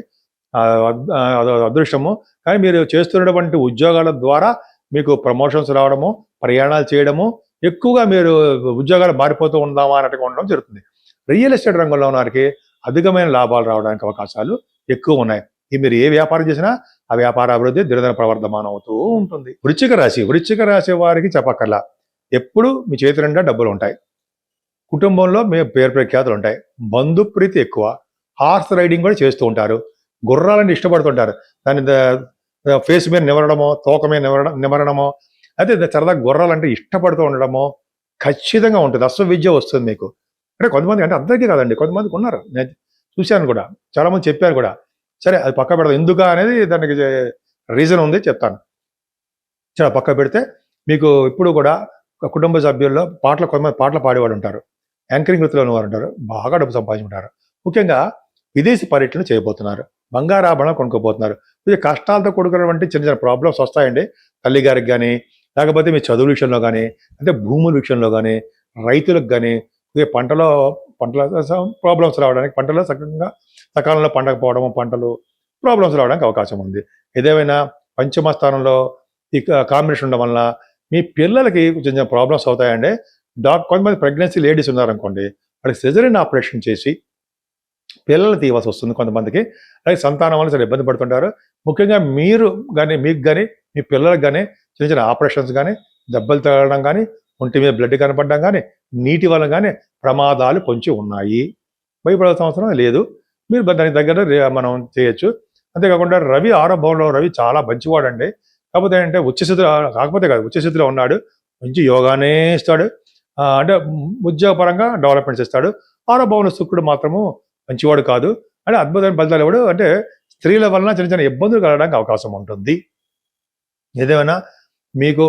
అదృష్టము. కానీ మీరు చేస్తున్నటువంటి ఉద్యోగాల ద్వారా మీకు ప్రమోషన్స్ రావడము, ప్రయాణాలు చేయడము, ఎక్కువగా మీరు ఉద్యోగాలు మారిపోతూ ఉందామా అన్నట్టుగా ఉండడం జరుగుతుంది. రియల్ ఎస్టేట్ రంగంలో ఉన్న వారికి అధికమైన లాభాలు రావడానికి అవకాశాలు ఎక్కువ ఉన్నాయి. మీరు ఏ వ్యాపారం చేసినా ఆ వ్యాపార అభివృద్ధి దినదిన ప్రవర్ధమానం అవుతూ ఉంటుంది. వృశ్చిక రాశి వారికి చెప్పక్కర్లా, ఎప్పుడు మీ చేతి నిండా డబ్బులు ఉంటాయి. కుటుంబంలో మీ పేరు ప్రఖ్యాతులు ఉంటాయి. బంధుప్రీతి ఎక్కువ. హార్స్ రైడింగ్ కూడా చేస్తూ ఉంటారు. గుర్రాలని ఇష్టపడుతుంటారు. దాని ఫేస్ మీద నివరడమో, తోక మీద నిమరడమో, అయితే సరదా గుర్రాలంటే ఇష్టపడుతూ ఉండడమో ఖచ్చితంగా ఉంటుంది. విద్య వస్తుంది మీకు. అంటే కొంతమంది, అంటే అందరికీ కాదండి, కొంతమందికి ఉన్నారు, నేను చూశాను కూడా, చాలామంది చెప్పారు కూడా. సరే, అది పక్క పెడదాం, ఎందుకు అనేది దానికి రీజన్ ఉంది, చెప్తాను. చాలా పక్క పెడితే మీకు ఇప్పుడు కూడా కుటుంబ సభ్యుల్లో కొంతమంది పాటలు పాడేవాడు ఉంటారు, యాంకరింగ్ వృత్తిలో ఉన్నవారు ఉంటారు, బాగా డబ్బు సంపాదించుకుంటారు. ముఖ్యంగా విదేశీ పర్యటన చేయబోతున్నారు, బంగారాభరణం కొనుక్కోబోతున్నారు. కొంచెం కష్టాలతో కూడుకున్నటువంటి చిన్న చిన్న ప్రాబ్లమ్స్ వస్తాయండి. తల్లి గారికి కానీ, లేకపోతే మీ చదువుల విషయంలో కానీ, అంటే భూముల విషయంలో కానీ, రైతులకు కానీ, పంటల ప్రాబ్లమ్స్ రావడానికి, పంటలో సకాలంలో పండకపోవడము, పంటలు ప్రాబ్లమ్స్ రావడానికి అవకాశం ఉంది. ఏదేమైనా పంచమ స్థానంలో ఈ కాంబినేషన్ ఉండడం వల్ల మీ పిల్లలకి కొంచెం ప్రాబ్లమ్స్ అవుతాయండి. కొంతమంది ప్రెగ్నెన్సీ లేడీస్ ఉన్నారనుకోండి, వాళ్ళకి సిజరీన్ ఆపరేషన్ చేసి పిల్లలు తీయవలసి వస్తుంది కొంతమందికి. అలాగే సంతానం వల్ల చాలా ఇబ్బంది పడుతుంటారు. ముఖ్యంగా మీరు కానీ, మీకు కానీ, మీ పిల్లలకు కానీ చిన్న చిన్న ఆపరేషన్స్ కానీ, దెబ్బలు తగలడం కానీ, ఒంటి మీద బ్లడ్ కనపడడం కానీ, నీటి వల్ల కానీ ప్రమాదాలు పొంచి ఉన్నాయి. భయపడాల్సిన అవసరం లేదు. మీరు దానికి దగ్గర మనం చేయొచ్చు. అంతేకాకుండా రవి ఆరంభంలో, రవి చాలా మంచివాడండి. కాకపోతే ఏంటంటే ఉచ్చస్థితిలో ఉన్నాడు. మంచి యోగానే ఇస్తాడు, అంటే ఉద్యోగపరంగా డెవలప్మెంట్స్ ఇస్తాడు. ఆరంభంలో శుక్రుడు మాత్రము మంచివాడు కాదు, అంటే అద్భుతమైన ఫలితాలు ఇవ్వడు. అంటే స్త్రీల వలన చిన్న చిన్న ఇబ్బందులు కలగడానికి అవకాశం ఉంటుంది. ఏదేమైనా మీకు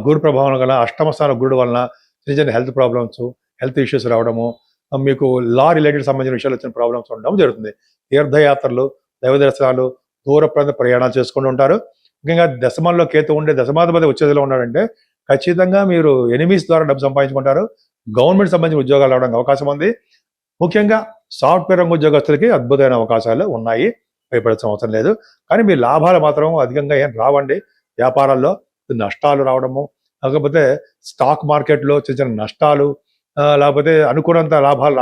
గురు ప్రభావం గల అష్టమ స్థాన గురుడు వలన చిన్న చిన్న హెల్త్ ప్రాబ్లమ్స్, హెల్త్ ఇష్యూస్ రావడము, మీకు లా రిలేటెడ్ సంబంధించిన విషయాలు వచ్చిన ప్రాబ్లమ్స్ ఉండడం జరుగుతుంది. తీర్థయాత్రలు, దైవ దర్శనాలు, దూర ప్రాంత ప్రయాణాలు చేసుకుంటూ ఉంటారు. ముఖ్యంగా దశమంలో కేతు ఉండే దశమాధిపతి వచ్చేదిలో ఉన్నాడంటే ఖచ్చితంగా మీరు ఎనిమీస్ ద్వారా డబ్బు సంపాదించుకుంటారు. గవర్నమెంట్ సంబంధించిన ఉద్యోగాలు రావడానికి అవకాశం ఉంది. ముఖ్యంగా సాఫ్ట్వేర్ రంగ ఉద్యోగస్తులకి అద్భుతమైన అవకాశాలు ఉన్నాయి, భయపడాల్సిన అవసరం లేదు. కానీ మీ లాభాలు మాత్రం అధికంగా ఏం రావండి. వ్యాపారాల్లో నష్టాలు రావడము, లేకపోతే స్టాక్ మార్కెట్లో చిన్న చిన్న నష్టాలు, లేకపోతే అనుకున్నంత లాభాలు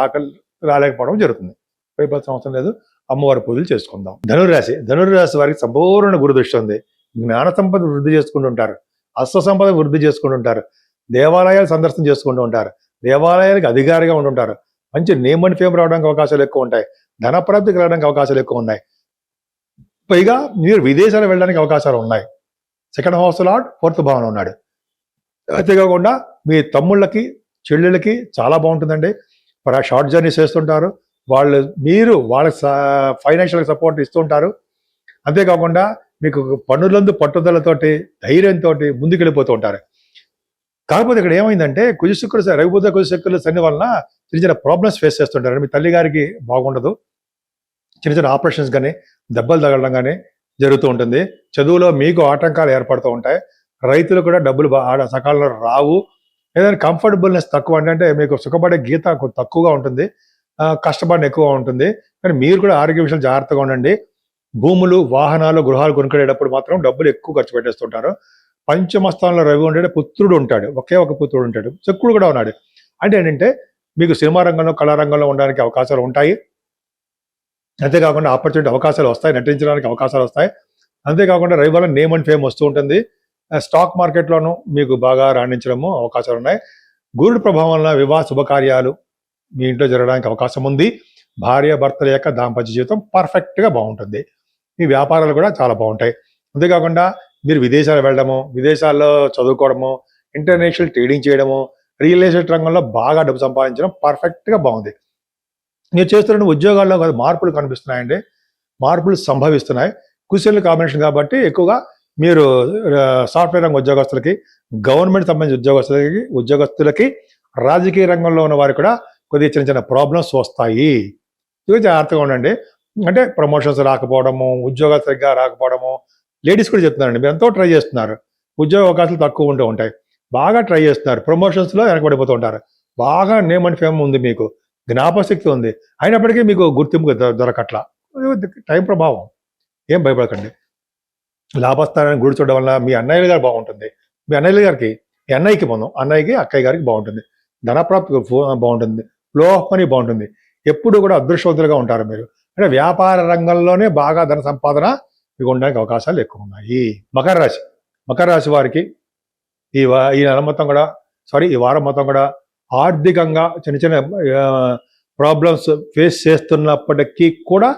రాలేకపోవడం జరుగుతుంది. భయపడాల్సిన అవసరం లేదు. అమ్మవారి పూజలు చేసుకుందాం. ధనుర్రాశి వారికి సంపూర్ణ గురుదృష్టి ఉంది. జ్ఞాన సంపద వృద్ధి చేసుకుంటూ ఉంటారు, అస్త్ర సంపద వృద్ధి చేసుకుంటూ ఉంటారు, దేవాలయాలు సందర్శన చేసుకుంటూ ఉంటారు, దేవాలయాలకు అధికారిగా ఉంటుంటారు. మంచి నేమ్ అండ్ ఫేమ్ రావడానికి అవకాశాలు ఎక్కువ ఉంటాయి. ధనప్రాప్తి కలగడానికి అవకాశాలు ఎక్కువ ఉన్నాయి. పైగా మీరు విదేశాలు వెళ్ళడానికి అవకాశాలు ఉన్నాయి. సెకండ్ హౌస్ లార్డ్ ఫోర్త్ భావన ఉన్నాడు. అంతేకాకుండా మీ తమ్ముళ్ళకి, చెల్లెళ్ళకి చాలా బాగుంటుందండి. షార్ట్ జర్నీస్ చేస్తుంటారు. మీరు వాళ్ళకి ఫైనాన్షియల్ సపోర్ట్ ఇస్తుంటారు. అంతేకాకుండా మీకు పనులందు పట్టుదలతోటి, ధైర్యంతో ముందుకెళ్ళిపోతూ ఉంటారు. కాకపోతే ఇక్కడ ఏమైందంటే రవిబుధ కుజశుక్రుల శని వలన చిన్న చిన్న ప్రాబ్లమ్స్ ఫేస్ చేస్తుంటారు. మీ తల్లి గారికి బాగుండదు. చిన్న చిన్న ఆపరేషన్స్ కానీ, దెబ్బలు తగలడం కానీ జరుగుతూ ఉంటుంది. చదువులో మీకు ఆటంకాలు ఏర్పడుతూ ఉంటాయి. రైతులు కూడా డబ్బులు సకాలంలో రావు. ఏదైనా కంఫర్టబుల్నెస్ తక్కువ, అంటే మీకు సుఖపడే గీత తక్కువగా ఉంటుంది, కష్టపడిన ఎక్కువ ఉంటుంది. కానీ మీరు కూడా ఆరోగ్య విషయాలు జాగ్రత్తగా ఉండండి. భూములు, వాహనాలు, గృహాలు కొనుక్కునేటప్పుడు మాత్రం డబ్బులు ఎక్కువ ఖర్చు పెట్టేస్తుంటారు. పంచమ స్థానంలో రవి ఉండే పుత్రుడు ఉంటాడు, ఒకే ఒక పుత్రుడు ఉంటాడు, శుక్రుడు కూడా ఉన్నాడు. అంటే ఏంటంటే మీకు సినిమా రంగంలో, కళారంగంలో ఉండడానికి అవకాశాలు ఉంటాయి. అంతేకాకుండా అవకాశాలు వస్తాయి, నటించడానికి అవకాశాలు వస్తాయి. అంతేకాకుండా రవి వల్ల నేమ్ అండ్ ఫేమ్ వస్తూ ఉంటుంది. స్టాక్ మార్కెట్లోనూ మీకు బాగా రాణించడము అవకాశాలు ఉన్నాయి. గురుడు ప్రభావం వల్ల వివాహ శుభకార్యాలు మీ ఇంట్లో జరగడానికి అవకాశం ఉంది. భార్య భర్తల యొక్క దాంపత్య జీవితం పర్ఫెక్ట్గా బాగుంటుంది. మీ వ్యాపారాలు కూడా చాలా బాగుంటాయి. అంతేకాకుండా మీరు విదేశాలు వెళ్ళడము, విదేశాల్లో చదువుకోవడము, ఇంటర్నేషనల్ ట్రేడింగ్ చేయడము, రియల్ ఎస్టేట్ రంగంలో బాగా డబ్బు సంపాదించడం పర్ఫెక్ట్గా బాగుంది. మీరు చేస్తున్న ఉద్యోగాల్లో మార్పులు కనిపిస్తున్నాయండి, మార్పులు సంభవిస్తున్నాయి. కుశల కాంబినేషన్ కాబట్టి ఎక్కువగా మీరు సాఫ్ట్వేర్ రంగ ఉద్యోగస్తులకి, గవర్నమెంట్ సంబంధించిన ఉద్యోగస్తులకి, రాజకీయ రంగంలో ఉన్న వారికి కూడా కొద్దిగా చిన్న చిన్న ప్రాబ్లమ్స్ వస్తాయి. ఇవి జాగ్రత్తగా ఉండండి. అంటే ప్రమోషన్స్ రాకపోవడము, ఉద్యోగాలు సరిగ్గా రాకపోవడము. లేడీస్ కూడా చెప్తున్నారండి, మీరు ఎంతో ట్రై చేస్తున్నారు, ఉద్యోగ అవకాశాలు తక్కువ ఉంటూ ఉంటాయి. బాగా ట్రై చేస్తున్నారు, ప్రమోషన్స్లో వెనకబడిపోతూ ఉంటారు. బాగా నేమ్ అండ్ ఫేమ్ ఉంది, మీకు జ్ఞాపశక్తి ఉంది, అయినప్పటికీ మీకు గుర్తింపు దొరకట్లా. టైం ప్రభావం. ఏం భయపడకండి. లాభస్థానాన్ని గుడి చూడడం వల్ల మీ అన్నయ్య గారు బాగుంటుంది, మీ అన్నయ్యకి పొందాం, అన్నయ్యకి అక్కయ్య గారికి బాగుంటుంది, ధనప్రాప్తి బాగుంటుంది, ఫ్లో ఆఫ్ మనీ బాగుంటుంది. ఎప్పుడు కూడా అదృష్టవంతులుగా ఉంటారు మీరు. అంటే వ్యాపార రంగంలోనే బాగా ధన సంపాదన మీకు ఉండడానికి అవకాశాలు ఎక్కువ ఉన్నాయి. మకర రాశి వారికి ఈ నెల మొత్తం కూడా ఈ వారం మొత్తం కూడా ఆర్థికంగా చిన్న చిన్న ప్రాబ్లమ్స్ ఫేస్ చేస్తున్నప్పటికీ కూడా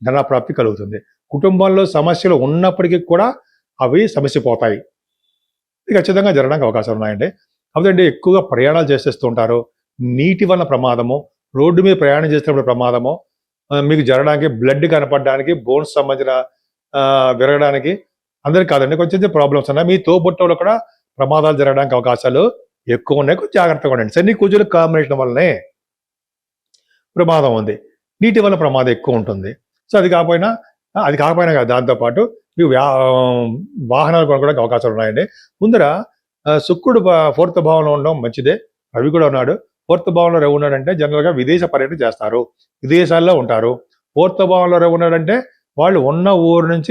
ధనప్రాప్తి కలుగుతుంది. కుటుంబంలో సమస్యలు ఉన్నప్పటికీ కూడా అవి సమస్య పోతాయి. ఇది ఖచ్చితంగా జరగడానికి అవకాశాలు ఉన్నాయండి. అవునండి, ఎక్కువగా ప్రయాణాలు చేసేస్తూ ఉంటారు. నీటి వల్ల ప్రమాదము, రోడ్డు మీద ప్రయాణం చేసేటప్పుడు ప్రమాదము, మీకు జరగడానికి, బ్లడ్ కనపడడానికి, బోన్స్ సంబంధించిన విరగడానికి, అందరికి కాదండి, కొంచెం ప్రాబ్లమ్స్ ఉన్నాయి. మీ తోబుట్టలో కూడా ప్రమాదాలు జరగడానికి అవకాశాలు ఎక్కువ ఉన్నాయి. కొంచెం జాగ్రత్తగా ఉండండి. శని కుజుల కాంబినేషన్ వల్లనే ప్రమాదం ఉంది. నీటి వల్ల ప్రమాదం ఎక్కువ ఉంటుంది. సో అది కాకపోయినా కదా, దాంతోపాటు మీకు వాహనాలు కొనుక్కోవడానికి అవకాశాలు ఉన్నాయండి. ముందర శుక్రుడు 4th భావంలో ఉండడం మంచిదే. రవి కూడా ఉన్నాడు. 4th భావంలో రవి ఉన్నాడంటే జనరల్గా విదేశ పర్యటన చేస్తారు, విదేశాల్లో ఉంటారు. 4th భావంలో రవి ఉన్నాడంటే వాళ్ళు ఉన్న ఊరు నుంచి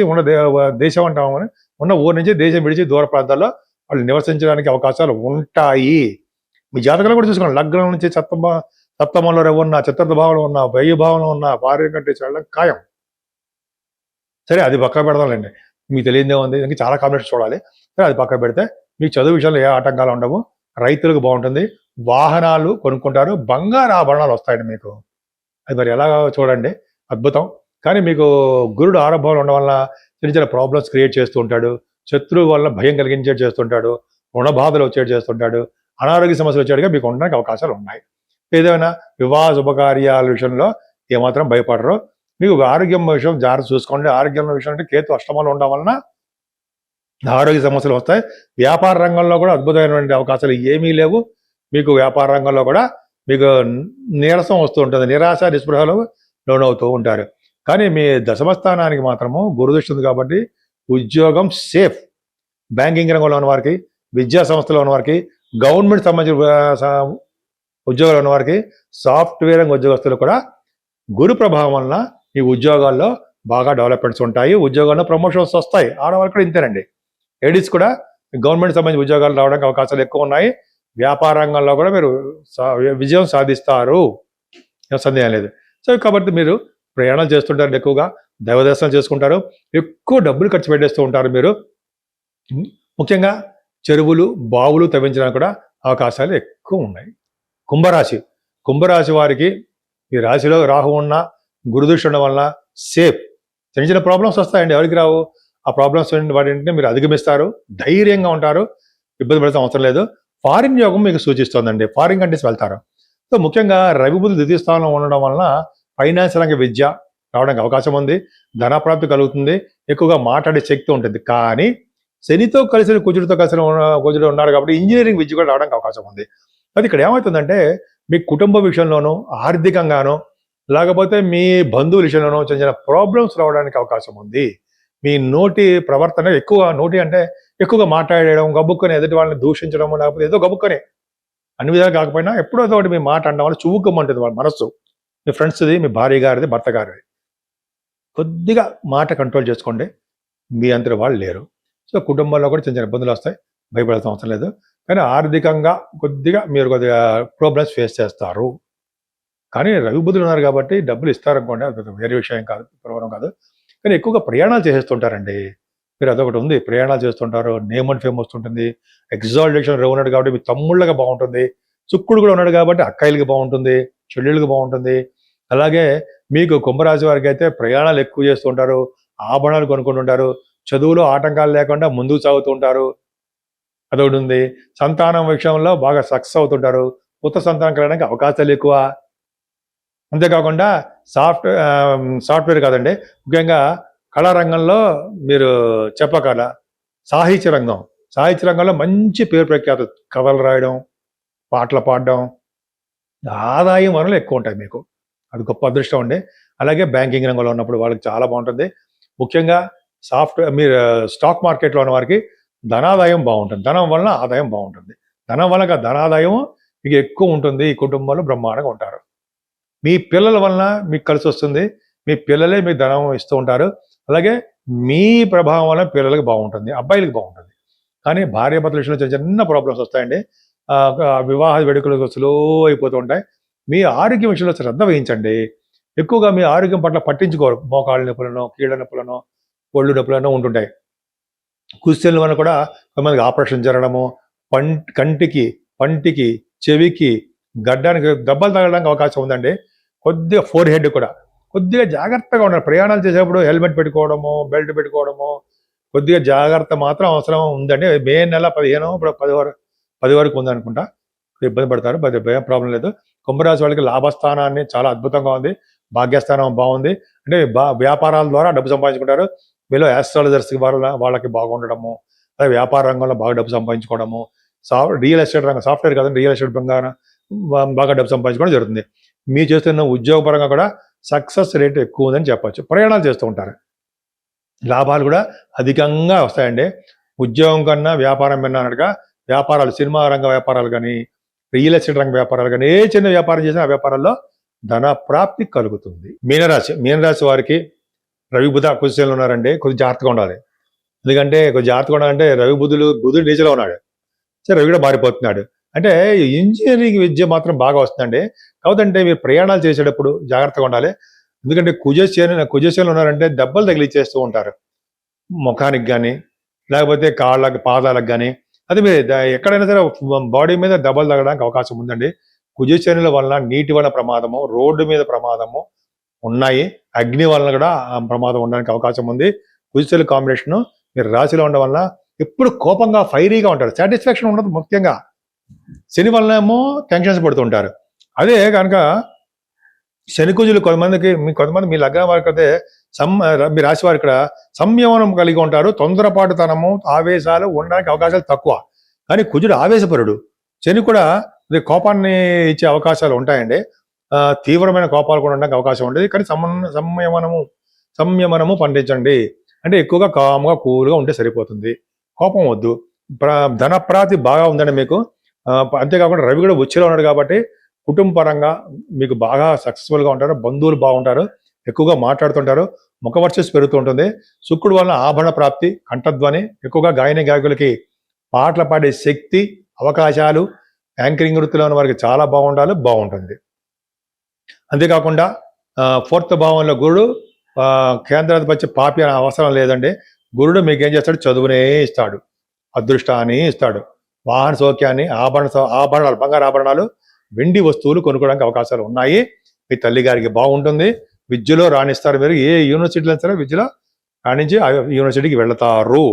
దేశం అంటామని, ఉన్న ఊరు నుంచి దేశం విడిచి దూర ప్రాంతాల్లో వాళ్ళు నివసించడానికి అవకాశాలు ఉంటాయి. మీ జాతకంలో కూడా చూసుకోండి. లగ్నం నుంచి సప్తమంలో రవి ఉన్న, 4th భావంలో ఉన్న, 1000 భావంలో ఉన్న భార్య కంటే చేయడం ఖాయం. సరే, అది పక్క పెడదాంలేండి, మీకు తెలియదే ఉంది, ఇంకా చాలా కాంబినేషన్ చూడాలి. సరే, అది పక్క పెడితే మీకు చదువు విషయంలో ఏ ఆటంకాలు ఉండవు, రైతులకు బాగుంటుంది, వాహనాలు కొనుక్కుంటారు, బంగారు ఆభరణాలు వస్తాయండి మీకు. అది మరి ఎలా చూడండి, అద్భుతం. కానీ మీకు గురుడు ఆరంభంలో ఉండడం వల్ల చిన్న చిన్న ప్రాబ్లమ్స్ క్రియేట్ చేస్తూ ఉంటాడు, శత్రువు వల్ల భయం కలిగించేది చేస్తుంటాడు, రుణ బాధలు వచ్చేది చేస్తుంటాడు, అనారోగ్య సమస్యలు వచ్చేట్టుగా మీకు ఉండడానికి అవకాశాలు ఉన్నాయి. ఏదైనా వివాహ శుభకార్యాల విషయంలో ఏమాత్రం భయపడరు. మీకు ఆరోగ్యం విషయం జాగ్రత్త చూసుకోండి. ఆరోగ్యం విషయం అంటే కేతు అష్టమంలో ఉండడం వలన ఆరోగ్య సమస్యలు వస్తాయి. వ్యాపార రంగంలో కూడా అద్భుతమైనటువంటి అవకాశాలు ఏమీ లేవు. మీకు వ్యాపార రంగంలో కూడా మీకు నీరసం వస్తూ ఉంటుంది, నిరాశ నిస్పృహలు లోనవుతూ ఉంటారు. కానీ మీ దశమస్థానానికి మాత్రము గురుదృష్టి ఉంది కాబట్టి ఉద్యోగం సేఫ్. బ్యాంకింగ్ రంగంలో ఉన్న వారికి, విద్యా సంస్థలో ఉన్న వారికి, గవర్నమెంట్ సంబంధించిన ఉద్యోగాలు ఉన్న వారికి, సాఫ్ట్వేర్ రంగ ఉద్యోగస్తులు కూడా గురు ప్రభావం వలన ఈ ఉద్యోగాల్లో బాగా డెవలప్మెంట్స్ ఉంటాయి, ఉద్యోగాల్లో ప్రమోషన్స్ వస్తాయి. ఆడవాళ్ళు కూడా ఇంతేనండి. లేడీస్ కూడా గవర్నమెంట్ సంబంధించిన ఉద్యోగాలు రావడానికి అవకాశాలు ఎక్కువ ఉన్నాయి. వ్యాపార రంగంలో కూడా మీరు విజయం సాధిస్తారు, సందేహం లేదు. సో కాబట్టి మీరు ప్రయాణాలు చేస్తుంటారు, ఎక్కువగా దైవ దర్శనం చేసుకుంటారు, ఎక్కువ డబ్బులు ఖర్చు పెట్టేస్తూ ఉంటారు. మీరు ముఖ్యంగా చెరువులు, బావులు తవ్వించడానికి కూడా అవకాశాలు ఎక్కువ ఉన్నాయి. కుంభరాశి వారికి ఈ రాశిలో రాహు ఉన్న, గురుదృష్టి ఉండడం వలన సేఫ్. చిన్న చిన్న ప్రాబ్లమ్స్ వస్తాయండి, ఎవరికి రావు. ఆ ప్రాబ్లమ్స్ వాటింటే మీరు అధిగమిస్తారు, ధైర్యంగా ఉంటారు, ఇబ్బంది పడితే అవసరం లేదు. ఫారిన్ యోగం మీకు సూచిస్తోందండి, ఫారిన్ కంట్రీస్ వెళ్తారు. సో ముఖ్యంగా రవి బుధులు ద్వితీయ స్థానంలో ఉండడం వలన ఫైనాన్స్ రంగ విద్య రావడానికి అవకాశం ఉంది, ధనప్రాప్తి కలుగుతుంది, ఎక్కువగా మాట్లాడే శక్తి ఉంటుంది. కానీ శనితో కలిసి కుజుడు ఉన్నారు కాబట్టి ఇంజనీరింగ్ విద్య కూడా రావడానికి అవకాశం ఉంది. అది ఇక్కడ ఏమవుతుందంటే మీ కుటుంబ విషయంలోనూ, ఆర్థికంగానూ, లేకపోతే మీ బంధువుల విషయంలోనూ చిన్న చిన్న ప్రాబ్లమ్స్ రావడానికి అవకాశం ఉంది. మీ నోటి ప్రవర్తన నోటి అంటే ఎక్కువగా మాట్లాడడం, గబుక్కొని ఎదుటి వాళ్ళని దూషించడం, లేకపోతే ఏదో గబుక్కొని అన్ని విధాలు కాకపోయినా ఎప్పుడో ఒకటి మీ మాట అనడం వల్ల చువ్వుకోమంటుంది వాళ్ళ మనస్సు. మీ ఫ్రెండ్స్ది, మీ భార్య గారిది, భర్త గారిది. కొద్దిగా మాట కంట్రోల్ చేసుకోండి, మీ అంతటి వాళ్ళు లేరు. సో కుటుంబంలో కూడా చిన్న చిన్న ఇబ్బందులు వస్తాయి, భయపడాల్సిన అవసరం లేదు. కానీ ఆర్థికంగా మీరు కొద్దిగా ప్రాబ్లమ్స్ ఫేస్ చేస్తారు. కానీ రవి బుధులు ఉన్నారు కాబట్టి డబ్బులు ఇస్తారనుకోండి, అది వేరే విషయం కాదు, ప్రవరం కాదు. కానీ ఎక్కువగా ప్రయాణాలు చేసేస్తుంటారండి మీరు. అదొకటి ఉంది, ప్రయాణాలు చేస్తుంటారు, నేమ్ అండ్ ఫేమ్ వస్తుంటుంది. ఎగ్జాల్టేషన్ రవి ఉన్నాడు కాబట్టి మీ తమ్ముళ్ళగా బాగుంటుంది, శుక్రుడు కూడా ఉన్నాడు కాబట్టి అక్కాయిలకి బాగుంటుంది, చెల్లెళ్ళకి బాగుంటుంది. అలాగే మీకు కుంభరాశి వారికి అయితే ప్రయాణాలు ఎక్కువ చేస్తుంటారు, ఆభరణాలు కొనుక్కుంటుంటారు, చదువులో ఆటంకాలు లేకుండా ముందుకు సాగుతుంటారు, అదొకటి ఉంది. సంతానం విషయంలో బాగా సక్సెస్ అవుతుంటారు, కొత్త సంతానం కలగడానికి అవకాశాలు ఎక్కువ. అంతేకాకుండా సాఫ్ట్వేర్ కాదండి, ముఖ్యంగా కళారంగంలో మీరు చెప్పకల సాహిత్య రంగంలో మంచి పేరు ప్రఖ్యాత, కథలు రాయడం, పాటలు పాడడం, ఆదాయం వనరులు ఎక్కువ ఉంటాయి మీకు, అది గొప్ప అదృష్టం అండి. అలాగే బ్యాంకింగ్ రంగంలో ఉన్నప్పుడు వాళ్ళకి చాలా బాగుంటుంది. ముఖ్యంగా మీరు స్టాక్ మార్కెట్లో ఉన్న వారికి ధనాదాయం బాగుంటుంది. ధనం వలన ఆదాయం బాగుంటుంది. ధనం వల్ల ధనాదాయం మీకు ఎక్కువ ఉంటుంది. ఈ కుటుంబంలో బ్రహ్మాండంగా ఉంటారు. మీ పిల్లల వలన మీకు కలిసి వస్తుంది. మీ పిల్లలే మీకు ధనం ఇస్తూ ఉంటారు. అలాగే మీ ప్రభావం వల్ల పిల్లలకి బాగుంటుంది, అబ్బాయిలకి బాగుంటుంది. కానీ భార్యాభర్తల విషయంలో చిన్న చిన్న ప్రాబ్లమ్స్ వస్తాయండి. వివాహ వేడుకలు స్లో అయిపోతూ ఉంటాయి. మీ ఆరోగ్యం విషయంలో శ్రద్ధ వహించండి. ఎక్కువగా మీ ఆరోగ్యం పట్ల పట్టించుకోరు. మోకాళ్ళ నొప్పులను, కీళ్ళ నొప్పులను, ఒళ్ళు నొప్పులను ఉంటుంటాయి. కుస్తీల వల్ల కూడా కొంతమందికి ఆపరేషన్ జరగడము, కంటికి, పంటికి, చెవికి, గడ్డానికి దెబ్బలు తగలడానికి అవకాశం ఉందండి. కొద్దిగా ఫోర్ హెడ్ కూడా కొద్దిగా జాగ్రత్తగా ఉండాలి. ప్రయాణాలు చేసేప్పుడు హెల్మెట్ పెట్టుకోవడము, బెల్ట్ పెట్టుకోవడము, కొద్దిగా జాగ్రత్త మాత్రం అవసరం ఉందండి. మే నెల 15 ఇప్పుడు 10 వరకు ఉందనుకుంటా. ఇబ్బంది పడతారు, ప్రాబ్లం లేదు. కుంభరాశి వాళ్ళకి లాభస్థానాన్ని చాలా అద్భుతంగా ఉంది. భాగ్యస్థానం బాగుంది. అంటే వ్యాపారాల ద్వారా డబ్బు సంపాదించుకుంటారు. మీలో ఆస్ట్రాలజర్స్ వాళ్ళకి బాగుండడము, అదే వ్యాపార రంగంలో బాగా డబ్బు సంపాదించుకోవడము, రియల్ ఎస్టేట్ రంగం, సాఫ్ట్వేర్ కాదండి, రియల్ ఎస్టేట్ రంగంగా బాగా డబ్బు సంపాదించుకోవడం జరుగుతుంది. మీరు చేస్తున్న ఉద్యోగపరంగా కూడా సక్సెస్ రేట్ ఎక్కువ ఉందని చెప్పచ్చు. ప్రయాణాలు చేస్తూ ఉంటారు, లాభాలు కూడా అధికంగా వస్తాయండి. ఉద్యోగం కన్నా వ్యాపారం కన్నా అన్నట్టుగా వ్యాపారాలు, సినిమా రంగ వ్యాపారాలు కానీ, రియల్ ఎస్టేట్ రంగ వ్యాపారాలు కానీ, ఏ చిన్న వ్యాపారం చేసినా ఆ వ్యాపారాల్లో ధన ప్రాప్తి కలుగుతుంది. మీనరాశి వారికి రవి బుధ కుశలు ఉన్నారండి. కొద్దిగా జాగ్రత్తగా ఉండాలి. ఎందుకంటే కొద్దిగా జాగ్రత్తగా ఉండాలంటే బుధుడు నీచలో ఉన్నాడు. సరే, రవి కూడా మారిపోతున్నాడు. అంటే ఇంజనీరింగ్ విద్య మాత్రం బాగా వస్తుందండి. కాకపోతే మీరు ప్రయాణాలు చేసేటప్పుడు జాగ్రత్తగా ఉండాలి. ఎందుకంటే కుజశేనులు ఉన్నారంటే దెబ్బలు తగిలిచ్చేస్తూ ఉంటారు, ముఖానికి కానీ, లేకపోతే కాళ్ళకి, పాదాలకు కానీ. అది మీరు ఎక్కడైనా సరే బాడీ మీద దెబ్బలు తగ్గడానికి అవకాశం ఉందండి. కుజశేనుల వలన నీటి వలన ప్రమాదము, రోడ్డు మీద ప్రమాదము ఉన్నాయి. అగ్ని వలన కూడా ప్రమాదం ఉండడానికి అవకాశం ఉంది. కుజశేనుల కాంబినేషన్ మీరు రాశిలో ఉండడం వల్ల ఎప్పుడు కోపంగా, ఫైరీగా ఉంటారు. సాటిస్ఫాక్షన్ ఉండదు. ముఖ్యంగా శని వలన ఏమో టెన్షన్స్ పడుతుంటారు. అదే కనుక శని కుజులు కొంతమంది మీ లగ్నం వారికి అయితే మీ రాశి వారు ఇక్కడ సంయమనం కలిగి ఉంటారు. తొందరపాటుతనము, ఆవేశాలు ఉండడానికి అవకాశాలు తక్కువ. కానీ కుజుడు ఆవేశపరుడు. శని కూడా కోపాన్ని ఇచ్చే అవకాశాలు ఉంటాయండి. తీవ్రమైన కోపాలు కూడా ఉండడానికి అవకాశం ఉంటుంది. కానీ సంయమనము పండించండి. అంటే ఎక్కువగా కామ్గా, కూల్గా ఉంటే సరిపోతుంది. కోపం వద్దు. ధనప్రాప్తి బాగా ఉందండి మీకు. అంతేకాకుండా రవి కూడా ఉచ్చులో ఉన్నాడు కాబట్టి కుటుంబ పరంగా మీకు బాగా సక్సెస్ఫుల్గా ఉంటారు. బంధువులు బాగుంటారు, ఎక్కువగా మాట్లాడుతుంటారు, ముఖ వర్చస్సు పెరుగుతూ ఉంటుంది. శుక్రుడు వలన ఆభరణ ప్రాప్తి, కంఠధ్వని, ఎక్కువగా గాయకులకి పాటలు పాడే శక్తి, అవకాశాలు, యాంకరింగ్ వృత్తిలో ఉన్న వారికి చాలా బాగుంటుంది. అంతేకాకుండా 4th భావంలో గురుడు కేంద్రాధిపత్య పాపి అనే అవసరం లేదండి. గురుడు మీకు ఏం చేస్తాడు? చదువునే ఇస్తాడు, అదృష్టాన్ని ఇస్తాడు, వాహన సౌఖ్యాన్ని, ఆభరణాలు, బంగారు ఆభరణాలు, వెండి వస్తువులు కొనుక్కోవడానికి అవకాశాలు ఉన్నాయి. మీ తల్లి గారికి బాగుంటుంది. విద్యలో రాణిస్తారు. మీరు ఏ యూనివర్సిటీలో సరే విద్యలో రాణించి ఆ యూనివర్సిటీకి వెళతారు.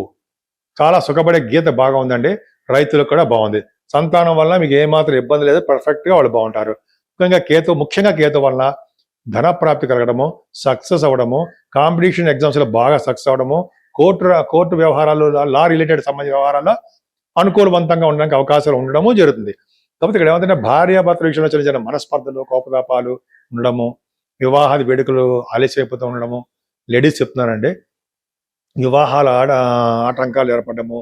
చాలా సుఖపడే గీత బాగా ఉందండి. రైతులకు కూడా బాగుంది. సంతానం వల్ల మీకు ఏమాత్రం ఇబ్బంది లేదు. పర్ఫెక్ట్గా వాళ్ళు బాగుంటారు. ముఖ్యంగా కేతు వలన ధన ప్రాప్తి కలగడము, సక్సెస్ అవ్వడము, కాంపిటీషన్ ఎగ్జామ్స్లో బాగా సక్సెస్ అవ్వడము, కోర్టు వ్యవహారాలు, లా రిలేటెడ్ సంబంధించిన వ్యవహారాల్లో అనుకూలవంతంగా ఉండడానికి అవకాశాలు ఉండడము జరుగుతుంది. కాకపోతే ఇక్కడ ఏమంటే భార్యాభర్తల విషయంలో చిన్న చిన్న మనస్పర్ధలు, కోపతాపాలు ఉండడము, వివాహాది వేడుకలు ఆలస్యమైపోతూ ఉండడము, లేడీస్ చెప్తున్నారండి. వివాహాల ఆటంకాలు ఏర్పడము,